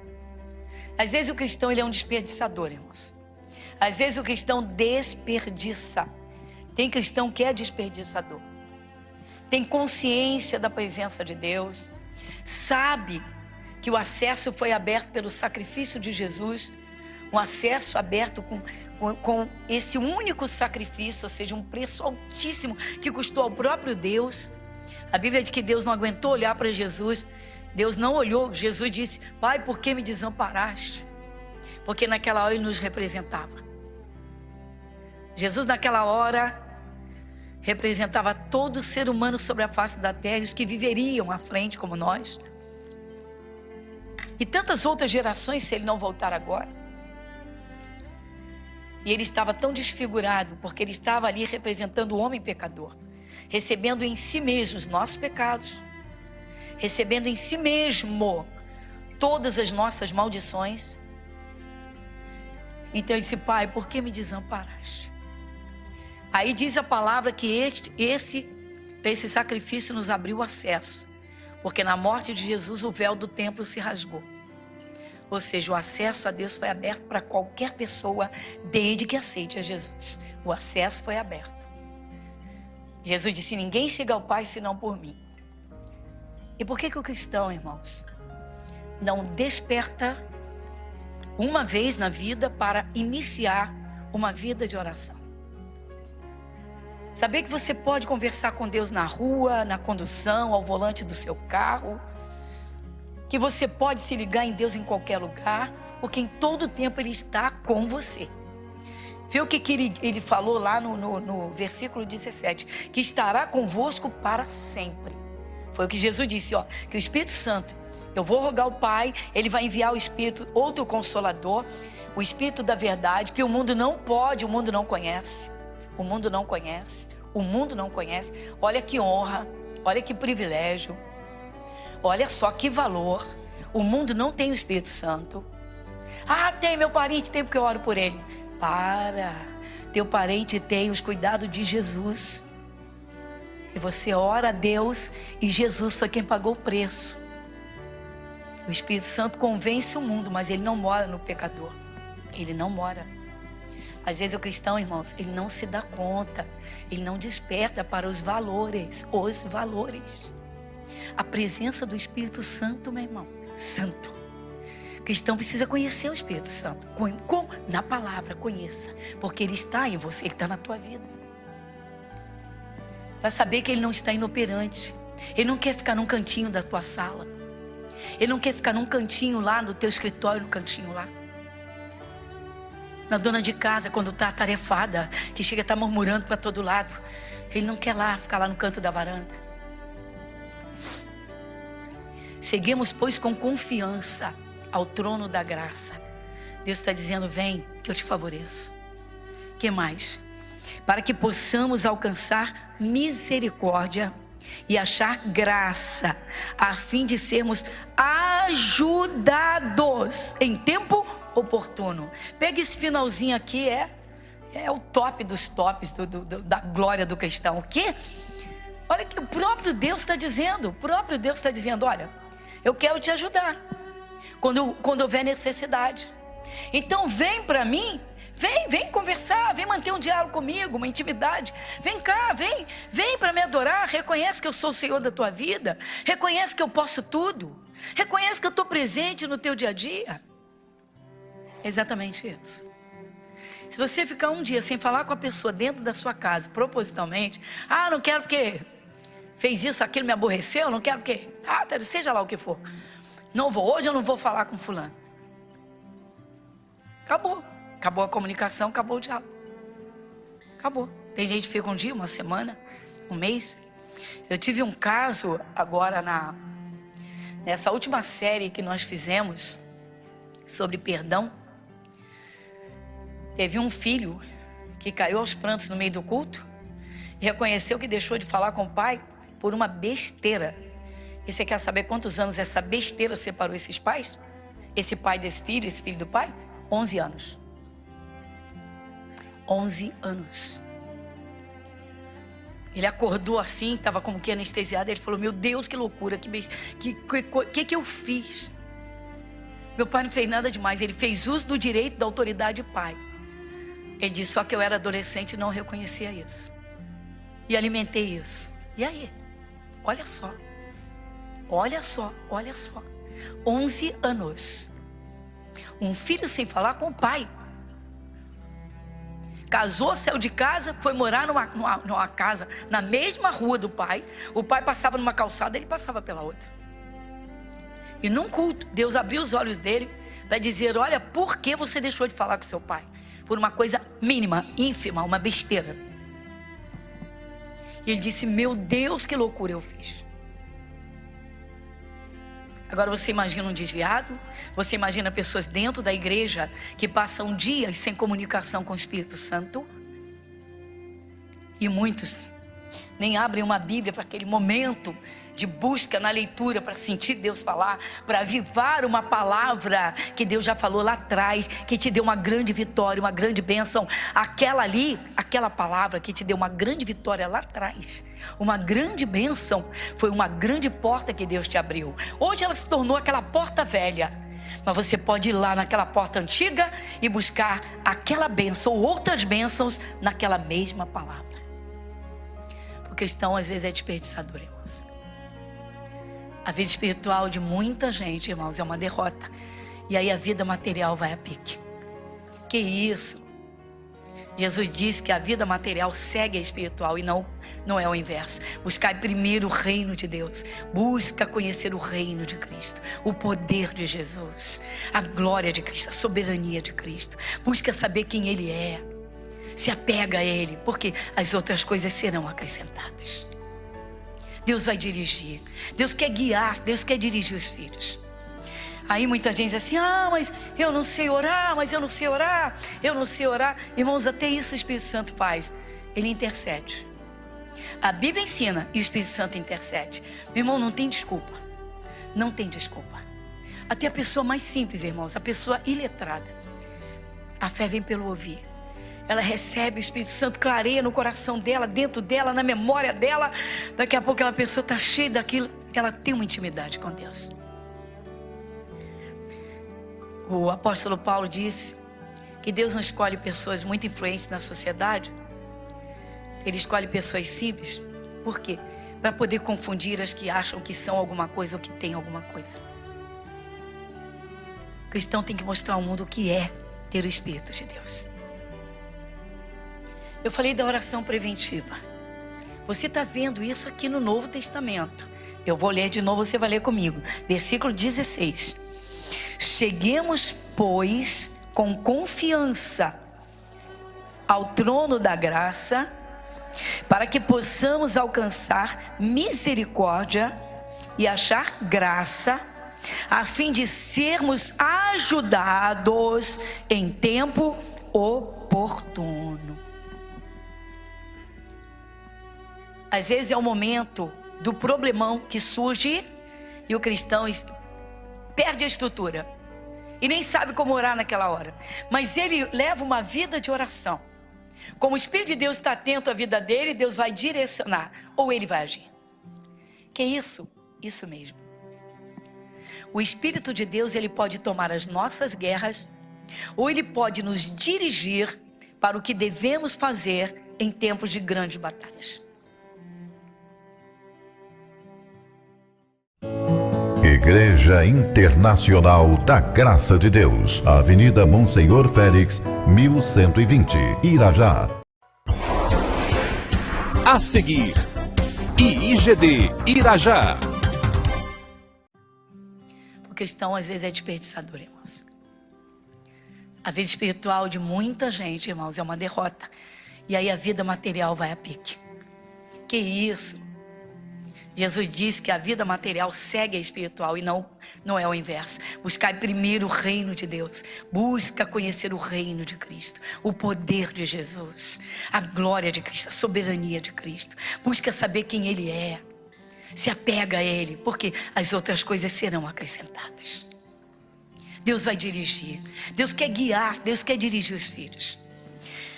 [SPEAKER 2] Às vezes o cristão, ele é um desperdiçador, irmãos. Às vezes o cristão desperdiça. Tem cristão que é desperdiçador. Tem consciência da presença de Deus. Sabe que o acesso foi aberto pelo sacrifício de Jesus. Um acesso aberto com esse único sacrifício, ou seja, um preço altíssimo que custou ao próprio Deus. A Bíblia diz que Deus não aguentou olhar para Jesus. Deus não olhou. Jesus disse: Pai, por que me desamparaste? Porque naquela hora ele nos representava. Jesus naquela hora representava todo ser humano sobre a face da terra, os que viveriam à frente como nós. E tantas outras gerações, se ele não voltar agora. E ele estava tão desfigurado, porque ele estava ali representando o homem pecador, recebendo em si mesmo os nossos pecados, recebendo em si mesmo todas as nossas maldições. Então ele disse: Pai, por que me desamparaste? Aí diz a palavra que esse sacrifício nos abriu acesso, porque na morte de Jesus o véu do templo se rasgou. Ou seja, o acesso a Deus foi aberto para qualquer pessoa, desde que aceite a Jesus. O acesso foi aberto. Jesus disse: ninguém chega ao Pai senão por mim. E por que o cristão, irmãos, não desperta uma vez na vida para iniciar uma vida de oração? Saber que você pode conversar com Deus na rua, na condução, ao volante do seu carro. Que você pode se ligar em Deus em qualquer lugar, porque em todo tempo Ele está com você. Viu o que ele falou lá no versículo 17? Que estará convosco para sempre. Foi o que Jesus disse, ó, que o Espírito Santo, eu vou rogar ao Pai, Ele vai enviar o Espírito, outro Consolador, o Espírito da verdade, que o mundo não pode, o mundo não conhece. O mundo não conhece, o mundo não conhece. Olha que honra, olha que privilégio, olha só que valor. O mundo não tem o Espírito Santo. Ah, tem, meu parente tem, porque eu oro por ele. Para, teu parente tem os cuidados de Jesus. E você ora a Deus e Jesus foi quem pagou o preço. O Espírito Santo convence o mundo, mas ele não mora no pecador. Ele não mora. Às vezes o cristão, irmãos, ele não se dá conta, ele não desperta para os valores. A presença do Espírito Santo, meu irmão, santo. O cristão precisa conhecer o Espírito Santo. Na palavra, conheça, porque ele está em você, ele está na tua vida. Vai saber que ele não está inoperante. Ele não quer ficar num cantinho da tua sala. Ele não quer ficar num cantinho lá no teu escritório, no cantinho lá. Na dona de casa, quando está atarefada, que chega a estar murmurando para todo lado. Ele não quer ficar lá no canto da varanda. Cheguemos, pois, com confiança ao trono da graça. Deus está dizendo: vem, que eu te favoreço. Que mais? Para que possamos alcançar misericórdia e achar graça, a fim de sermos ajudados em tempo oportuno. Pega esse finalzinho aqui, é o top dos tops da glória do cristão. O quê? Olha que o próprio Deus está dizendo. Olha, eu quero te ajudar quando houver necessidade. Então vem para mim, vem conversar, vem manter um diálogo comigo, uma intimidade. Vem cá, vem para me adorar. Reconhece que eu sou o Senhor da tua vida. Reconhece que eu posso tudo. Reconhece que eu estou presente no teu dia a dia. Exatamente isso. Se você ficar um dia sem falar com a pessoa dentro da sua casa, propositalmente, não quero porque fez isso, aquilo me aborreceu, não quero porque, seja lá o que for. Não vou, hoje eu não vou falar com fulano. Acabou a comunicação, acabou o diálogo. Acabou. Tem gente que fica um dia, uma semana, um mês. Eu tive um caso agora nessa última série que nós fizemos sobre perdão. Teve um filho que caiu aos prantos no meio do culto e reconheceu que deixou de falar com o pai por uma besteira. E você quer saber quantos anos essa besteira separou esses pais? Esse pai desse filho, esse filho do pai? 11 anos. 11 anos. Ele acordou assim, estava como que anestesiado. Ele falou, meu Deus, que loucura, que eu fiz? Meu pai não fez nada demais, ele fez uso do direito da autoridade de pai. Ele disse, só que eu era adolescente e não reconhecia isso. E alimentei isso. E aí? Olha só. Olha só, olha só. 11 anos. Um filho sem falar com o pai. Casou, saiu de casa, foi morar numa casa, na mesma rua do pai. O pai passava numa calçada, ele passava pela outra. E num culto, Deus abriu os olhos dele para dizer, olha, por que você deixou de falar com seu pai? Por uma coisa mínima, ínfima, uma besteira. E ele disse, meu Deus, que loucura eu fiz. Agora você imagina um desviado, você imagina pessoas dentro da igreja que passam dias sem comunicação com o Espírito Santo. E muitos nem abrem uma Bíblia para aquele momento de busca na leitura, para sentir Deus falar, para avivar uma palavra que Deus já falou lá atrás, que te deu uma grande vitória, uma grande bênção. Aquela ali, aquela palavra que te deu uma grande vitória lá atrás, uma grande bênção, foi uma grande porta que Deus te abriu. Hoje ela se tornou aquela porta velha, mas você pode ir lá naquela porta antiga e buscar aquela bênção ou outras bênçãos naquela mesma palavra. O cristão às vezes é desperdiçador, irmãos. A vida espiritual de muita gente, irmãos, é uma derrota. E aí a vida material vai a pique. Que isso? Jesus disse que a vida material segue a espiritual e não é o inverso. Buscai primeiro o reino de Deus. Busca conhecer o reino de Cristo, o poder de Jesus, a glória de Cristo, a soberania de Cristo. Busca saber quem Ele é. Se apega a Ele, porque as outras coisas serão acrescentadas. Deus vai dirigir, Deus quer guiar, Deus quer dirigir os filhos. Aí muita gente diz assim, mas eu não sei orar, eu não sei orar. Irmãos, até isso o Espírito Santo faz, Ele intercede. A Bíblia ensina e o Espírito Santo intercede. Meu irmão, não tem desculpa, não tem desculpa. Até a pessoa mais simples, irmãos, a pessoa iletrada, a fé vem pelo ouvir. Ela recebe o Espírito Santo, clareia no coração dela, dentro dela, na memória dela. Daqui a pouco aquela pessoa está cheia daquilo. Ela tem uma intimidade com Deus. O apóstolo Paulo disse que Deus não escolhe pessoas muito influentes na sociedade. Ele escolhe pessoas simples. Por quê? Para poder confundir as que acham que são alguma coisa ou que têm alguma coisa. O cristão tem que mostrar ao mundo o que é ter o Espírito de Deus. Eu falei da oração preventiva. Você está vendo isso aqui no Novo Testamento. Eu vou ler de novo, você vai ler comigo. Versículo 16. Cheguemos, pois, com confiança ao trono da graça, para que possamos alcançar misericórdia e achar graça, a fim de sermos ajudados em tempo oportuno. Às vezes é o momento do problemão que surge e o cristão perde a estrutura e nem sabe como orar naquela hora. Mas ele leva uma vida de oração. Como o Espírito de Deus está atento à vida dele, Deus vai direcionar ou ele vai agir. Que isso? Isso mesmo. O Espírito de Deus, ele pode tomar as nossas guerras ou ele pode nos dirigir para o que devemos fazer em tempos de grandes batalhas.
[SPEAKER 3] Igreja Internacional da Graça de Deus, Avenida Monsenhor Félix, 1120, Irajá.
[SPEAKER 1] A seguir, IIGD Irajá.
[SPEAKER 2] O cristão às vezes é desperdiçador, irmãos. A vida espiritual de muita gente, irmãos, é uma derrota. E aí a vida material vai a pique. Que isso? Jesus disse que a vida material segue a espiritual e não é o inverso. Buscai primeiro o reino de Deus. Busca conhecer o reino de Cristo, o poder de Jesus, a glória de Cristo, a soberania de Cristo. Busca saber quem Ele é. Se apega a Ele, porque as outras coisas serão acrescentadas. Deus vai dirigir. Deus quer guiar, Deus quer dirigir os filhos.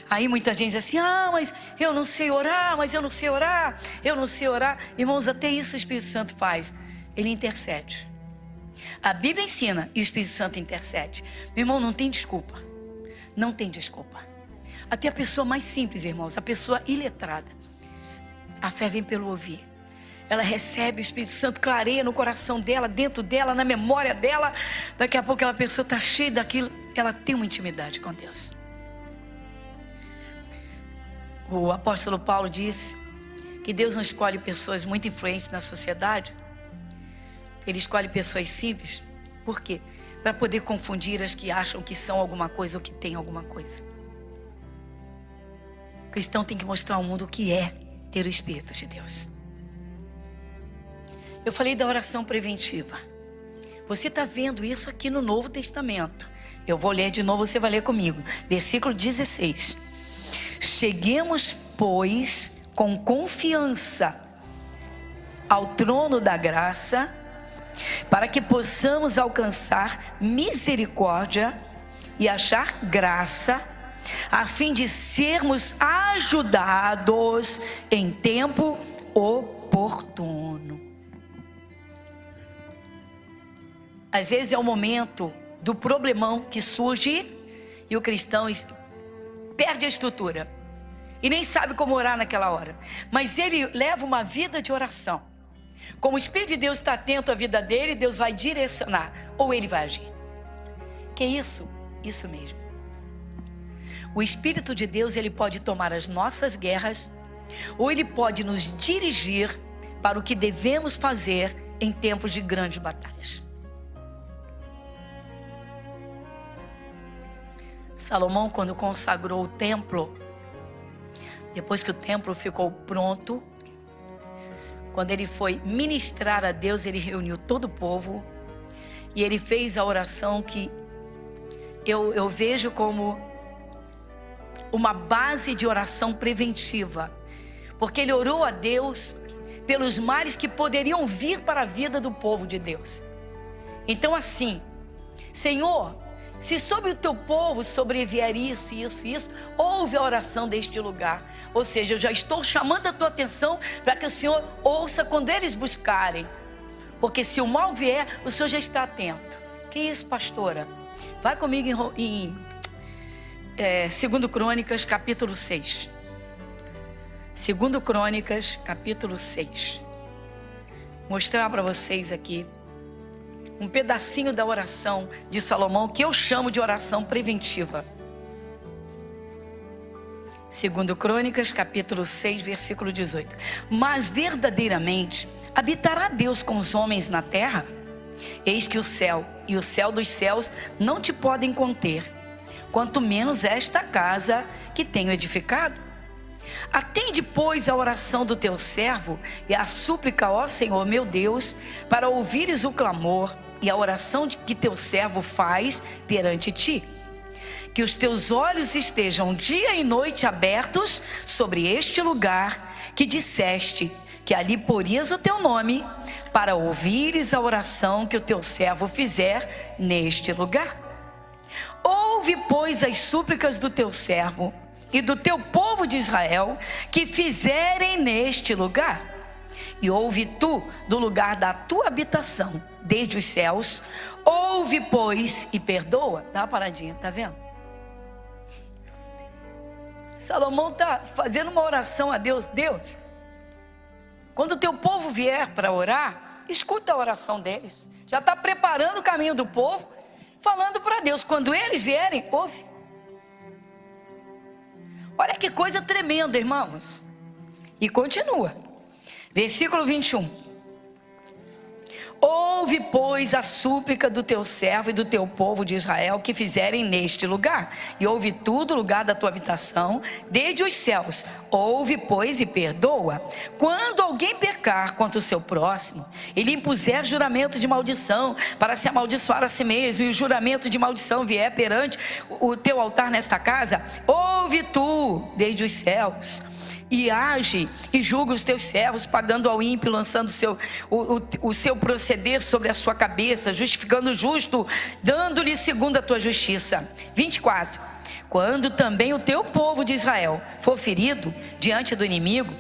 [SPEAKER 2] Aí muita gente diz assim, mas eu não sei orar, eu não sei orar. Irmãos, até isso o Espírito Santo faz. Ele intercede. A Bíblia ensina e o Espírito Santo intercede. Meu irmão, não tem desculpa. Não tem desculpa. Até a pessoa mais simples, irmãos, a pessoa iletrada. A fé vem pelo ouvir. Ela recebe o Espírito Santo, clareia no coração dela, dentro dela, na memória dela. Daqui a pouco aquela pessoa está cheia daquilo. Ela tem uma intimidade com Deus. O apóstolo Paulo disse que Deus não escolhe pessoas muito influentes na sociedade. Ele escolhe pessoas simples. Por quê? Para poder confundir as que acham que são alguma coisa ou que têm alguma coisa. O cristão tem que mostrar ao mundo o que é ter o Espírito de Deus. Eu falei da oração preventiva. Você está vendo isso aqui no Novo Testamento. Eu vou ler de novo, você vai ler comigo. Versículo 16. Cheguemos, pois, com confiança ao trono da graça, para que possamos alcançar misericórdia e achar graça, a fim de sermos ajudados em tempo oportuno. Às vezes é o momento do problemão que surge e o cristão perde a estrutura e nem sabe como orar naquela hora. Mas ele leva uma vida de oração. Como o Espírito de Deus está atento à vida dele, Deus vai direcionar ou ele vai agir. Que é isso? Isso mesmo. O Espírito de Deus, ele pode tomar as nossas guerras ou ele pode nos dirigir para o que devemos fazer em tempos de grandes batalhas. Salomão, quando consagrou o templo, depois que o templo ficou pronto, quando ele foi ministrar a Deus, ele reuniu todo o povo e ele fez a oração que eu vejo como uma base de oração preventiva, porque ele orou a Deus pelos males que poderiam vir para a vida do povo de Deus. Então assim, Senhor, se sobre o teu povo sobrevier isso, ouve a oração deste lugar. Ou seja, eu já estou chamando a tua atenção para que o Senhor ouça quando eles buscarem. Porque se o mal vier, o Senhor já está atento. Que isso, pastora? Vai comigo em 2 Crônicas, capítulo 6. 2 Crônicas, capítulo 6. Mostrar para vocês aqui um pedacinho da oração de Salomão, que eu chamo de oração preventiva. 2 Crônicas, capítulo 6, versículo 18. Mas verdadeiramente habitará Deus com os homens na terra? Eis que o céu e o céu dos céus não te podem conter, quanto menos esta casa que tenho edificado. Atende, pois, a oração do teu servo e a súplica, ó Senhor meu Deus, para ouvires o clamor e a oração que teu servo faz perante ti. Que os teus olhos estejam dia e noite abertos sobre este lugar que disseste que ali porias o teu nome, para ouvires a oração que o teu servo fizer neste lugar. Ouve, pois, as súplicas do teu servo e do teu povo de Israel que fizerem neste lugar. E ouve tu do lugar da tua habitação, desde os céus. Ouve, pois, e perdoa. Dá uma paradinha, tá vendo? Salomão está fazendo uma oração a Deus. Deus, quando o teu povo vier para orar, escuta a oração deles. Já está preparando o caminho do povo, falando para Deus. Quando eles vierem, ouve. Olha que coisa tremenda, irmãos. E continua. Versículo 21. Ouve, pois, a súplica do teu servo e do teu povo de Israel que fizerem neste lugar, e ouve tudo o lugar da tua habitação, desde os céus. Ouve, pois, e perdoa. Quando alguém pecar contra o seu próximo, e lhe impuser juramento de maldição, para se amaldiçoar a si mesmo, e o juramento de maldição vier perante o teu altar nesta casa, ouve tu, desde os céus, e age e julga os teus servos, pagando ao ímpio, lançando o seu proceder sobre a sua cabeça, justificando o justo, dando-lhe segundo a tua justiça. 24. Quando também o teu povo de Israel for ferido diante do inimigo,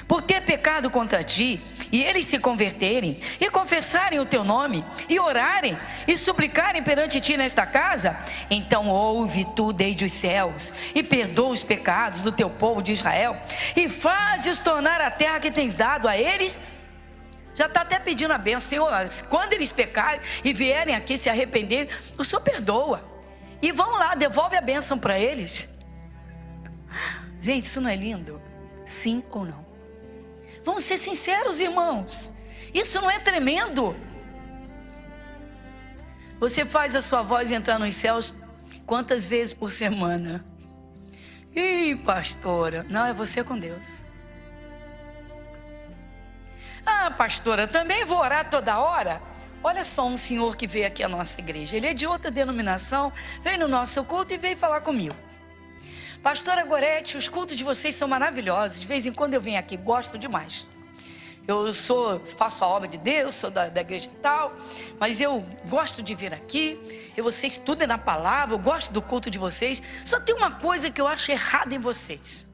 [SPEAKER 2] por ter pecado contra ti, e eles se converterem, e confessarem o teu nome, e orarem, e suplicarem perante ti nesta casa, então ouve tu desde os céus, e perdoa os pecados do teu povo de Israel, e faze-os tornar a terra que tens dado a eles. Já está até pedindo a bênção. Senhor, quando eles pecarem e vierem aqui se arrepender, o Senhor perdoa, e vão lá, devolve a bênção para eles. Gente, isso não é lindo? Sim ou não? Vamos ser sinceros, irmãos. Isso não é tremendo? Você faz a sua voz entrar nos céus quantas vezes por semana? Ih, pastora, não, é você com Deus. Ah, pastora, também vou orar toda hora? Olha só, um senhor que veio aqui à nossa igreja. Ele é de outra denominação, veio no nosso culto e veio falar comigo. Pastora Gorete, os cultos de vocês são maravilhosos. De vez em quando eu venho aqui, gosto demais. Eu faço a obra de Deus, sou da igreja tal, mas eu gosto de vir aqui. E vocês estudam na palavra, eu gosto do culto de vocês. Só tem uma coisa que eu acho errada em vocês.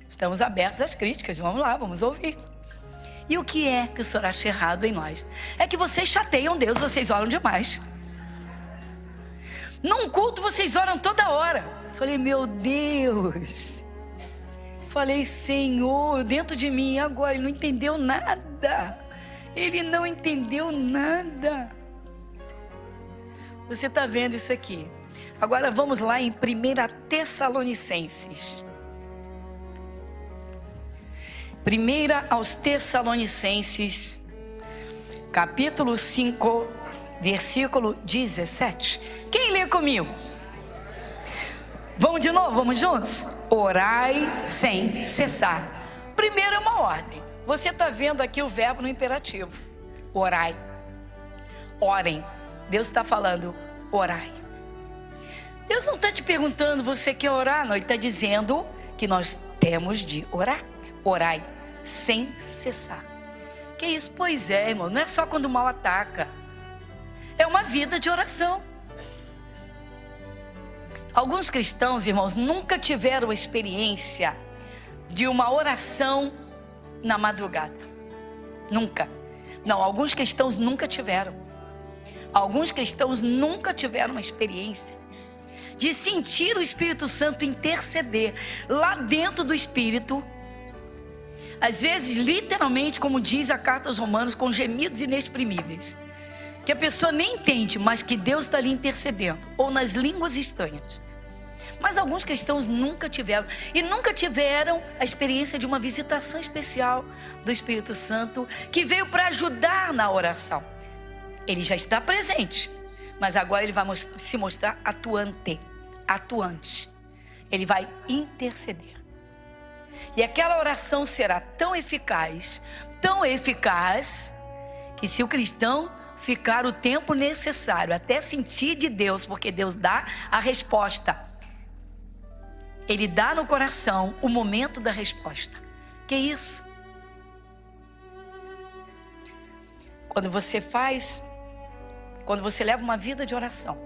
[SPEAKER 2] Estamos abertos às críticas, vamos lá, vamos ouvir. E o que é que o senhor acha errado em nós? É que vocês chateiam Deus, vocês oram demais. Num culto vocês oram toda hora. Falei, meu Deus. Falei, Senhor, dentro de mim agora, ele não entendeu nada. Ele não entendeu nada. Você está vendo isso aqui? Agora vamos lá em 1 Tessalonicenses. 1 aos Tessalonicenses, capítulo 5, versículo 17. Quem lê comigo? Vamos de novo, vamos juntos? Orai sem cessar. Primeiro é uma ordem. Você está vendo aqui o verbo no imperativo. Orai. Orem. Deus está falando, orai. Deus não está te perguntando, você quer orar? Não, Ele está dizendo que nós temos de orar. Orai sem cessar. Que isso? Pois é, irmão, não é só quando o mal ataca. É uma vida de oração. Alguns cristãos, irmãos, nunca tiveram experiência de uma oração na madrugada. Nunca. Não, alguns cristãos nunca tiveram. Alguns cristãos nunca tiveram uma experiência de sentir o Espírito Santo interceder lá dentro do Espírito. Às vezes, literalmente, como diz a carta aos Romanos, com gemidos inexprimíveis. Que a pessoa nem entende, mas que Deus está ali intercedendo. Ou nas línguas estranhas. Mas alguns cristãos nunca tiveram. E nunca tiveram a experiência de uma visitação especial do Espírito Santo, que veio para ajudar na oração. Ele já está presente, mas agora ele vai se mostrar atuante. Ele vai interceder. E aquela oração será tão eficaz, que se o cristão ficar o tempo necessário até sentir de Deus, porque Deus dá a resposta, Ele dá no coração o momento da resposta. Que isso? Quando você leva uma vida de oração,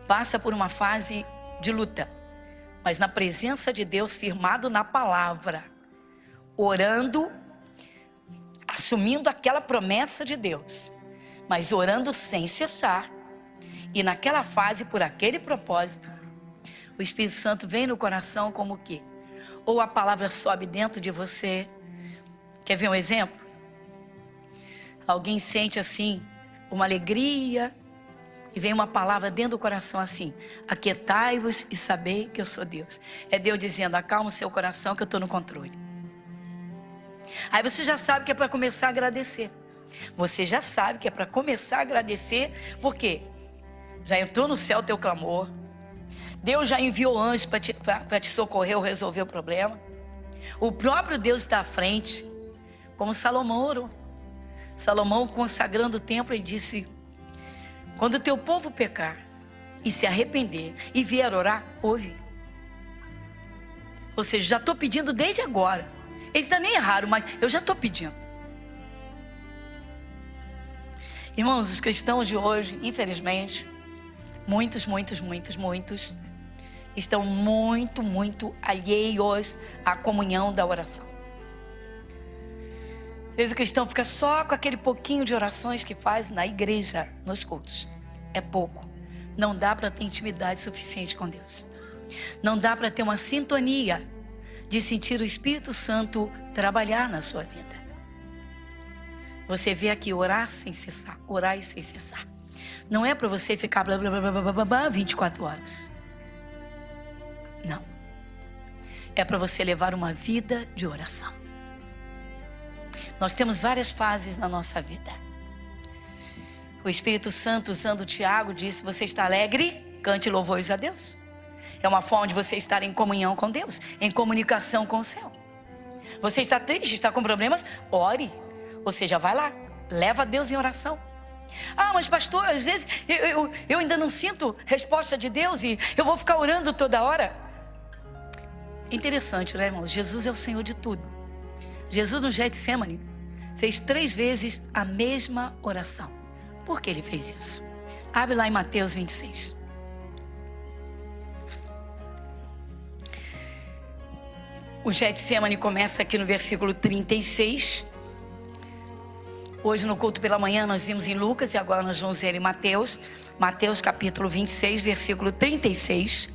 [SPEAKER 2] passa por uma fase de luta, mas na presença de Deus, firmado na palavra, orando, assumindo aquela promessa de Deus, mas orando sem cessar, e naquela fase, por aquele propósito, o Espírito Santo vem no coração como o quê? Ou a palavra sobe dentro de você. Quer ver um exemplo? Alguém sente assim, uma alegria, e vem uma palavra dentro do coração assim: aquietai-vos e sabei que eu sou Deus. É Deus dizendo, acalma o seu coração que eu estou no controle. Aí você já sabe que é para começar a agradecer. você já sabe que é para começar a agradecer, porque já entrou no céu o teu clamor, Deus já enviou anjos para te socorrer ou resolver o problema, o próprio Deus está à frente, como Salomão orou. Salomão, consagrando o templo, ele disse: quando o teu povo pecar e se arrepender e vier orar, ouve. Ou seja, já estou pedindo desde agora. Eles ainda nem erraram, mas eu já estou pedindo. Irmãos, os cristãos de hoje, infelizmente, muitos estão muito alheios à comunhão da oração. Às vezes o cristão fica só com aquele pouquinho de orações que faz na igreja, nos cultos. É pouco. Não dá para ter intimidade suficiente com Deus. Não dá para ter uma sintonia de sentir o Espírito Santo trabalhar na sua vida. Você vê aqui orar sem cessar, orar e sem cessar. Não é para você ficar blá blá blá blá blá blá 24 horas. Não. É para você levar uma vida de oração. Nós temos várias fases na nossa vida. O Espírito Santo, usando Tiago, disse: você está alegre? Cante louvores a Deus. É uma forma de você estar em comunhão com Deus, em comunicação com o céu. Você está triste, está com problemas? Ore. Ou seja, vai lá, leva a Deus em oração. Ah, mas pastor, às vezes eu ainda não sinto resposta de Deus e eu vou ficar orando toda hora. Interessante, né, irmãos? Jesus é o Senhor de tudo. Jesus no Getsemane fez 3 vezes a mesma oração. Por que ele fez isso? Abre lá em Mateus 26. O Getsemane começa aqui no versículo 36. Hoje no culto pela manhã nós vimos em Lucas e agora nós vamos ver em Mateus. Mateus capítulo 26, versículo 36.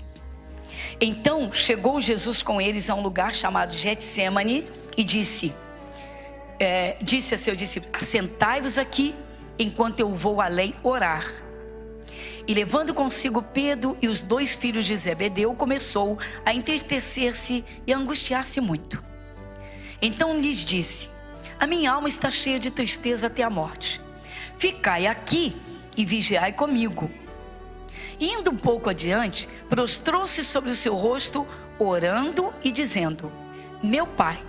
[SPEAKER 2] Então chegou Jesus com eles a um lugar chamado Getsemane e disse a seu discípulo: assentai-vos aqui enquanto eu vou além orar. E levando consigo Pedro e os 2 filhos de Zebedeu, começou a entristecer-se e a angustiar-se muito. Então lhes disse: a minha alma está cheia de tristeza até a morte. Ficai aqui e vigiai comigo. E indo um pouco adiante, prostrou-se sobre o seu rosto, orando e dizendo: meu Pai,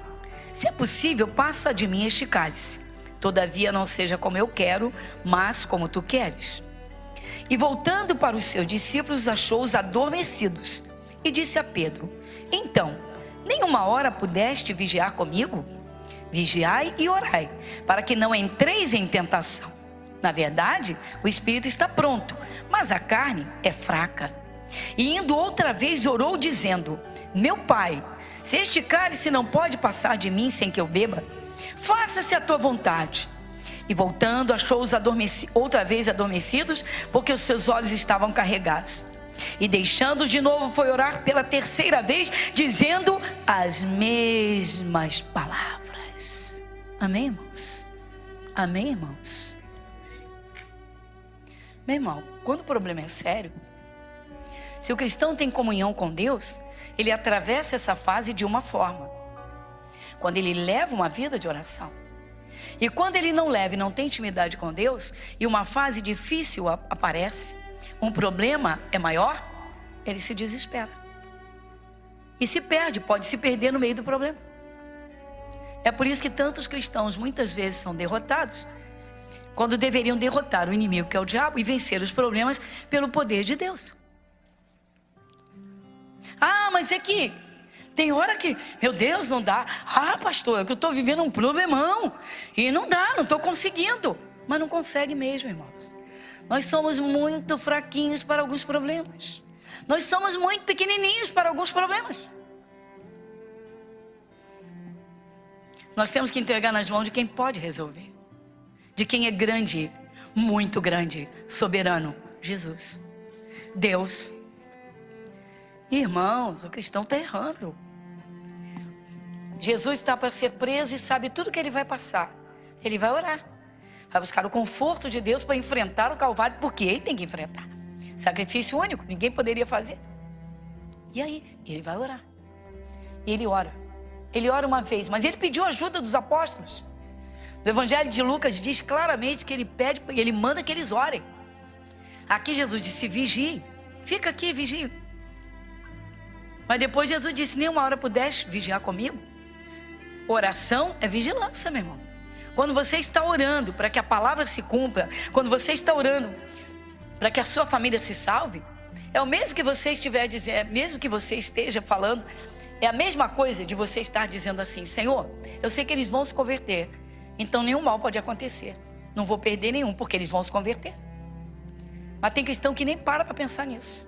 [SPEAKER 2] se é possível, passa de mim este cálice. Todavia não seja como eu quero, mas como tu queres. E voltando para os seus discípulos, achou-os adormecidos. E disse a Pedro: então, nem uma hora pudeste vigiar comigo? Vigiai e orai, para que não entreis em tentação. Na verdade, o espírito está pronto, mas a carne é fraca. E indo outra vez, orou dizendo: meu Pai, se este cálice não pode passar de mim sem que eu beba, faça-se a tua vontade. E voltando, achou-os outra vez adormecidos, porque os seus olhos estavam carregados. E deixando de novo, foi orar pela 3ª vez, dizendo as mesmas palavras. Amém, irmãos? Amém, irmãos? Meu irmão, quando o problema é sério, se o cristão tem comunhão com Deus, ele atravessa essa fase de uma forma. Quando ele leva uma vida de oração. E quando ele não leva e não tem intimidade com Deus, e uma fase difícil aparece, um problema é maior, ele se desespera. E se perde, pode se perder no meio do problema. É por isso que tantos cristãos muitas vezes são derrotados, quando deveriam derrotar o inimigo, que é o diabo, e vencer os problemas pelo poder de Deus. Ah, mas é que tem hora que, meu Deus, não dá. Ah, pastor, é que eu estou vivendo um problemão. E não dá, não estou conseguindo. Mas não consegue mesmo, irmãos. Nós somos muito fraquinhos para alguns problemas. Nós somos muito pequenininhos para alguns problemas. Nós temos que entregar nas mãos de quem pode resolver. De quem é grande, muito grande, soberano. Jesus. Deus. Irmãos, o cristão está errando. Jesus está para ser preso e sabe tudo que ele vai passar. Ele vai orar. Vai buscar o conforto de Deus para enfrentar o Calvário, porque ele tem que enfrentar. Sacrifício único, ninguém poderia fazer. E aí, ele vai orar. E ele ora. Ele ora uma vez, mas ele pediu ajuda dos apóstolos. No Evangelho de Lucas diz claramente que ele manda que eles orem. Aqui Jesus disse: vigie, fica aqui, vigie. Mas depois Jesus disse: nenhuma hora pudeste vigiar comigo. Oração é vigilância, meu irmão. Quando você está orando para que a palavra se cumpra, quando você está orando para que a sua família se salve, é o mesmo que você estiver dizendo, mesmo que você esteja falando, é a mesma coisa de você estar dizendo assim: Senhor, eu sei que eles vão se converter, então nenhum mal pode acontecer, não vou perder nenhum, porque eles vão se converter. Mas tem cristão que nem para pensar nisso.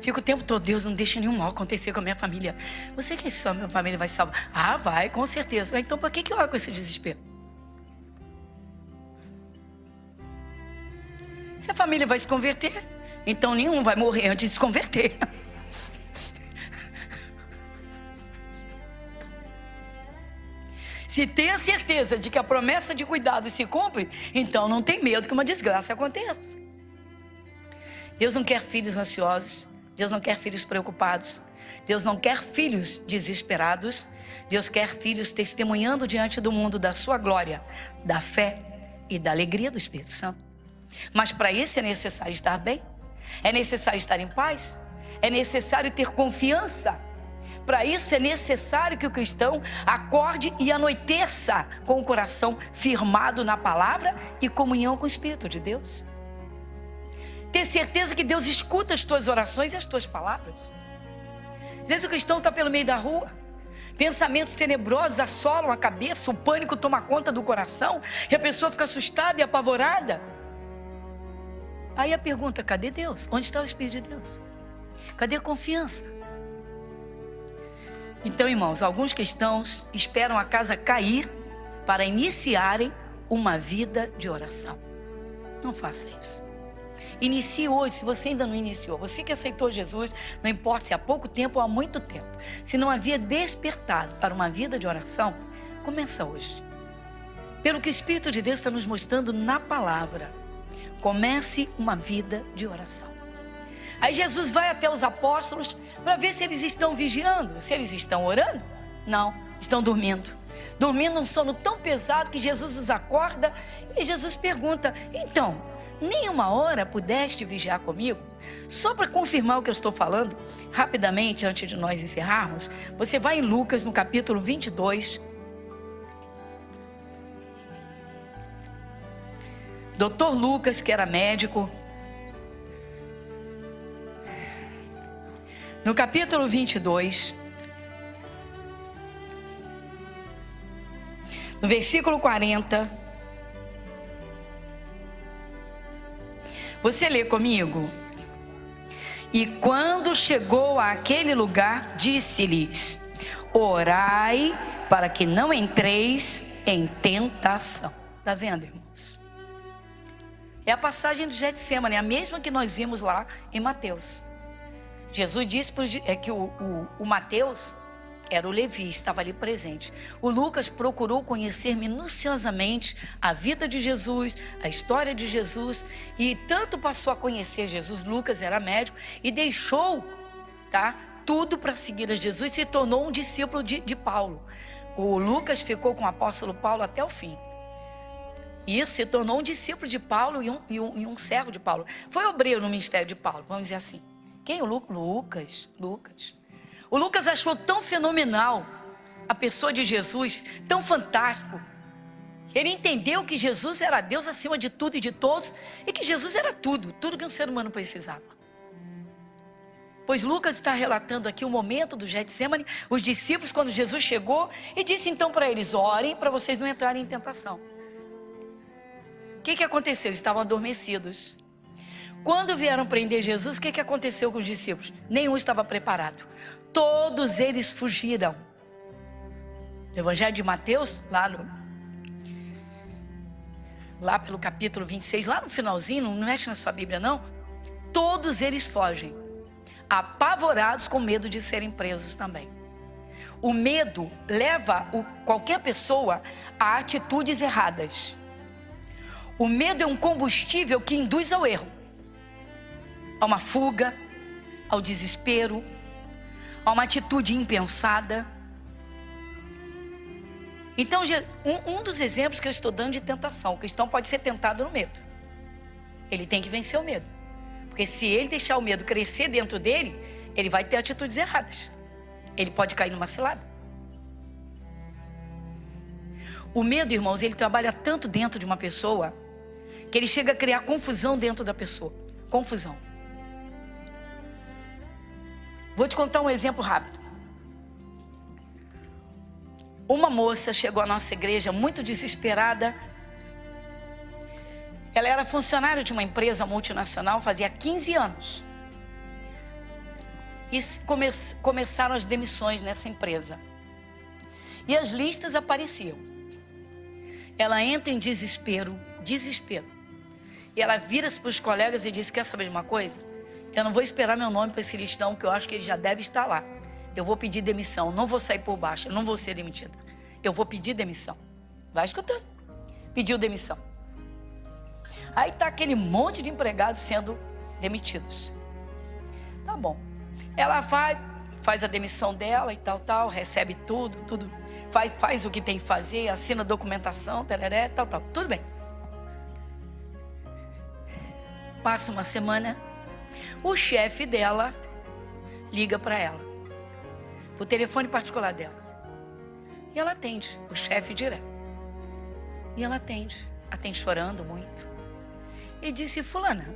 [SPEAKER 2] Fica o tempo todo: Deus, não deixa nenhum mal acontecer com a minha família. Você quer que a minha família vai se salvar? Ah, vai, com certeza. Então por que eu oro com esse desespero? Se a família vai se converter, então nenhum vai morrer antes de se converter. Se tem a certeza de que a promessa de cuidado se cumpre, então não tem medo que uma desgraça aconteça. Deus não quer filhos ansiosos. Deus não quer filhos preocupados. Deus não quer filhos desesperados. Deus quer filhos testemunhando diante do mundo da sua glória, da fé e da alegria do Espírito Santo. Mas para isso é necessário estar bem, é necessário estar em paz, é necessário ter confiança. Para isso é necessário que o cristão acorde e anoiteça com o coração firmado na palavra e comunhão com o Espírito de Deus. Ter certeza que Deus escuta as tuas orações e as tuas palavras. Às vezes o cristão está pelo meio da rua, pensamentos tenebrosos assolam a cabeça, o pânico toma conta do coração e a pessoa fica assustada e apavorada. Aí a pergunta: cadê Deus? Onde está o Espírito de Deus? Cadê a confiança? Então, irmãos, alguns cristãos esperam a casa cair para iniciarem uma vida de oração. Não faça isso. Inicie hoje, se você ainda não iniciou. Você que aceitou Jesus, não importa se há pouco tempo ou há muito tempo, se não havia despertado para uma vida de oração, começa hoje. Pelo que o Espírito de Deus está nos mostrando na palavra, comece uma vida de oração. Aí Jesus vai até os apóstolos para ver se eles estão vigiando, se eles estão orando. Não, estão dormindo. Dormindo um sono tão pesado que Jesus os acorda e Jesus pergunta: então, nenhuma hora pudeste vigiar comigo? Só para confirmar o que eu estou falando, rapidamente, antes de nós encerrarmos, você vai em Lucas, no capítulo 22. Dr. Lucas, que era médico, no capítulo 22, no versículo 40, você lê comigo? E quando chegou àquele lugar, disse-lhes: orai para que não entreis em tentação. Está vendo, irmãos? É a passagem do Getsêmani, a mesma que nós vimos lá em Mateus. Jesus disse que o Mateus era o Levi, estava ali presente. O Lucas procurou conhecer minuciosamente a vida de Jesus, a história de Jesus, e tanto passou a conhecer Jesus, Lucas era médico, e deixou tudo para seguir a Jesus, e se tornou um discípulo de Paulo. O Lucas ficou com o apóstolo Paulo até o fim. E isso se tornou um discípulo de Paulo e um servo de Paulo. Foi obreiro no ministério de Paulo, vamos dizer assim. Quem? O Lucas. O Lucas achou tão fenomenal a pessoa de Jesus, tão fantástico. Ele entendeu que Jesus era Deus acima de tudo e de todos, e que Jesus era tudo que um ser humano precisava. Pois Lucas está relatando aqui o momento do Getsêmani, os discípulos, quando Jesus chegou, e disse então para eles: orem para vocês não entrarem em tentação. O que aconteceu? Eles estavam adormecidos. Quando vieram prender Jesus, o que aconteceu com os discípulos? Nenhum estava preparado. Todos eles fugiram. No Evangelho de Mateus, lá pelo capítulo 26, lá no finalzinho, não mexe na sua Bíblia não, todos eles fogem, apavorados com medo de serem presos também. O medo leva qualquer pessoa a atitudes erradas. O medo é um combustível que induz ao erro, a uma fuga, ao desespero, a uma atitude impensada. Então, um dos exemplos que eu estou dando de tentação, o cristão pode ser tentado no medo. Ele tem que vencer o medo. Porque se ele deixar o medo crescer dentro dele, ele vai ter atitudes erradas. Ele pode cair numa cilada. O medo, irmãos, ele trabalha tanto dentro de uma pessoa que ele chega a criar confusão dentro da pessoa. Confusão. Vou te contar um exemplo rápido. Uma moça chegou à nossa igreja muito desesperada. Ela era funcionária de uma empresa multinacional, fazia 15 anos. E começaram as demissões nessa empresa. E as listas apareciam. Ela entra em desespero. E ela vira-se para os colegas e diz: quer saber de uma coisa? Eu não vou esperar meu nome para esse listão, que eu acho que ele já deve estar lá. Eu vou pedir demissão, não vou sair por baixo, eu não vou ser demitida. Eu vou pedir demissão. Vai escutando. Pediu demissão. Aí está aquele monte de empregados sendo demitidos. Tá bom. Ela faz a demissão dela e tal, recebe tudo, faz o que tem que fazer, assina a documentação, tereré, tal. Tudo bem. Passa uma semana, o chefe dela liga para ela, o telefone particular dela. E ela atende, o chefe direto. E ela atende chorando muito. E disse: fulana,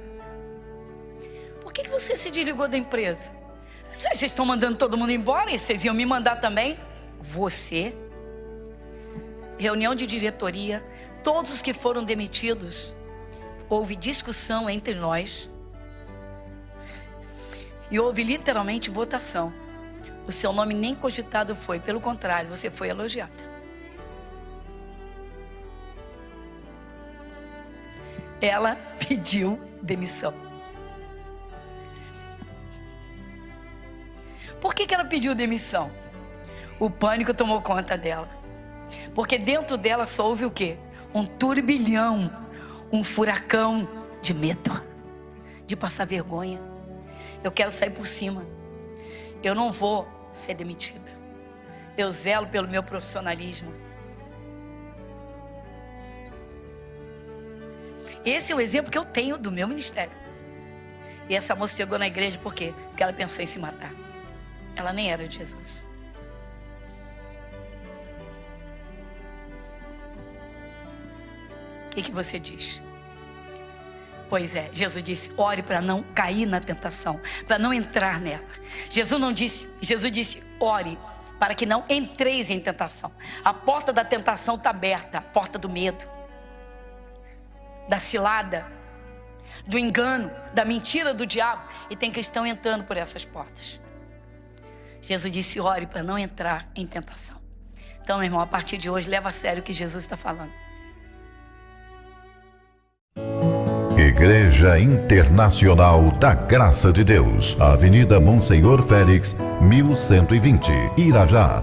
[SPEAKER 2] por que você se desligou da empresa? Vocês estão mandando todo mundo embora e vocês iam me mandar também? Você? Reunião de diretoria, todos os que foram demitidos, houve discussão entre nós. E houve literalmente votação. O seu nome nem cogitado foi, pelo contrário, você foi elogiada. Ela pediu demissão. Por que ela pediu demissão? O pânico tomou conta dela. Porque dentro dela só houve o quê? Um turbilhão, um furacão de medo, de passar vergonha. Eu quero sair por cima. Eu não vou ser demitida. Eu zelo pelo meu profissionalismo. Esse é o exemplo que eu tenho do meu ministério. E essa moça chegou na igreja por quê? Porque ela pensou em se matar. Ela nem era de Jesus. O que você diz? Pois é, Jesus disse: ore para não cair na tentação, para não entrar nela. Jesus disse: ore para que não entreis em tentação. A porta da tentação está aberta, a porta do medo, da cilada, do engano, da mentira do diabo. E tem cristão entrando por essas portas. Jesus disse: ore para não entrar em tentação. Então, meu irmão, a partir de hoje, leva a sério o que Jesus está falando.
[SPEAKER 3] Igreja Internacional da Graça de Deus, Avenida Monsenhor Félix, 1120, Irajá.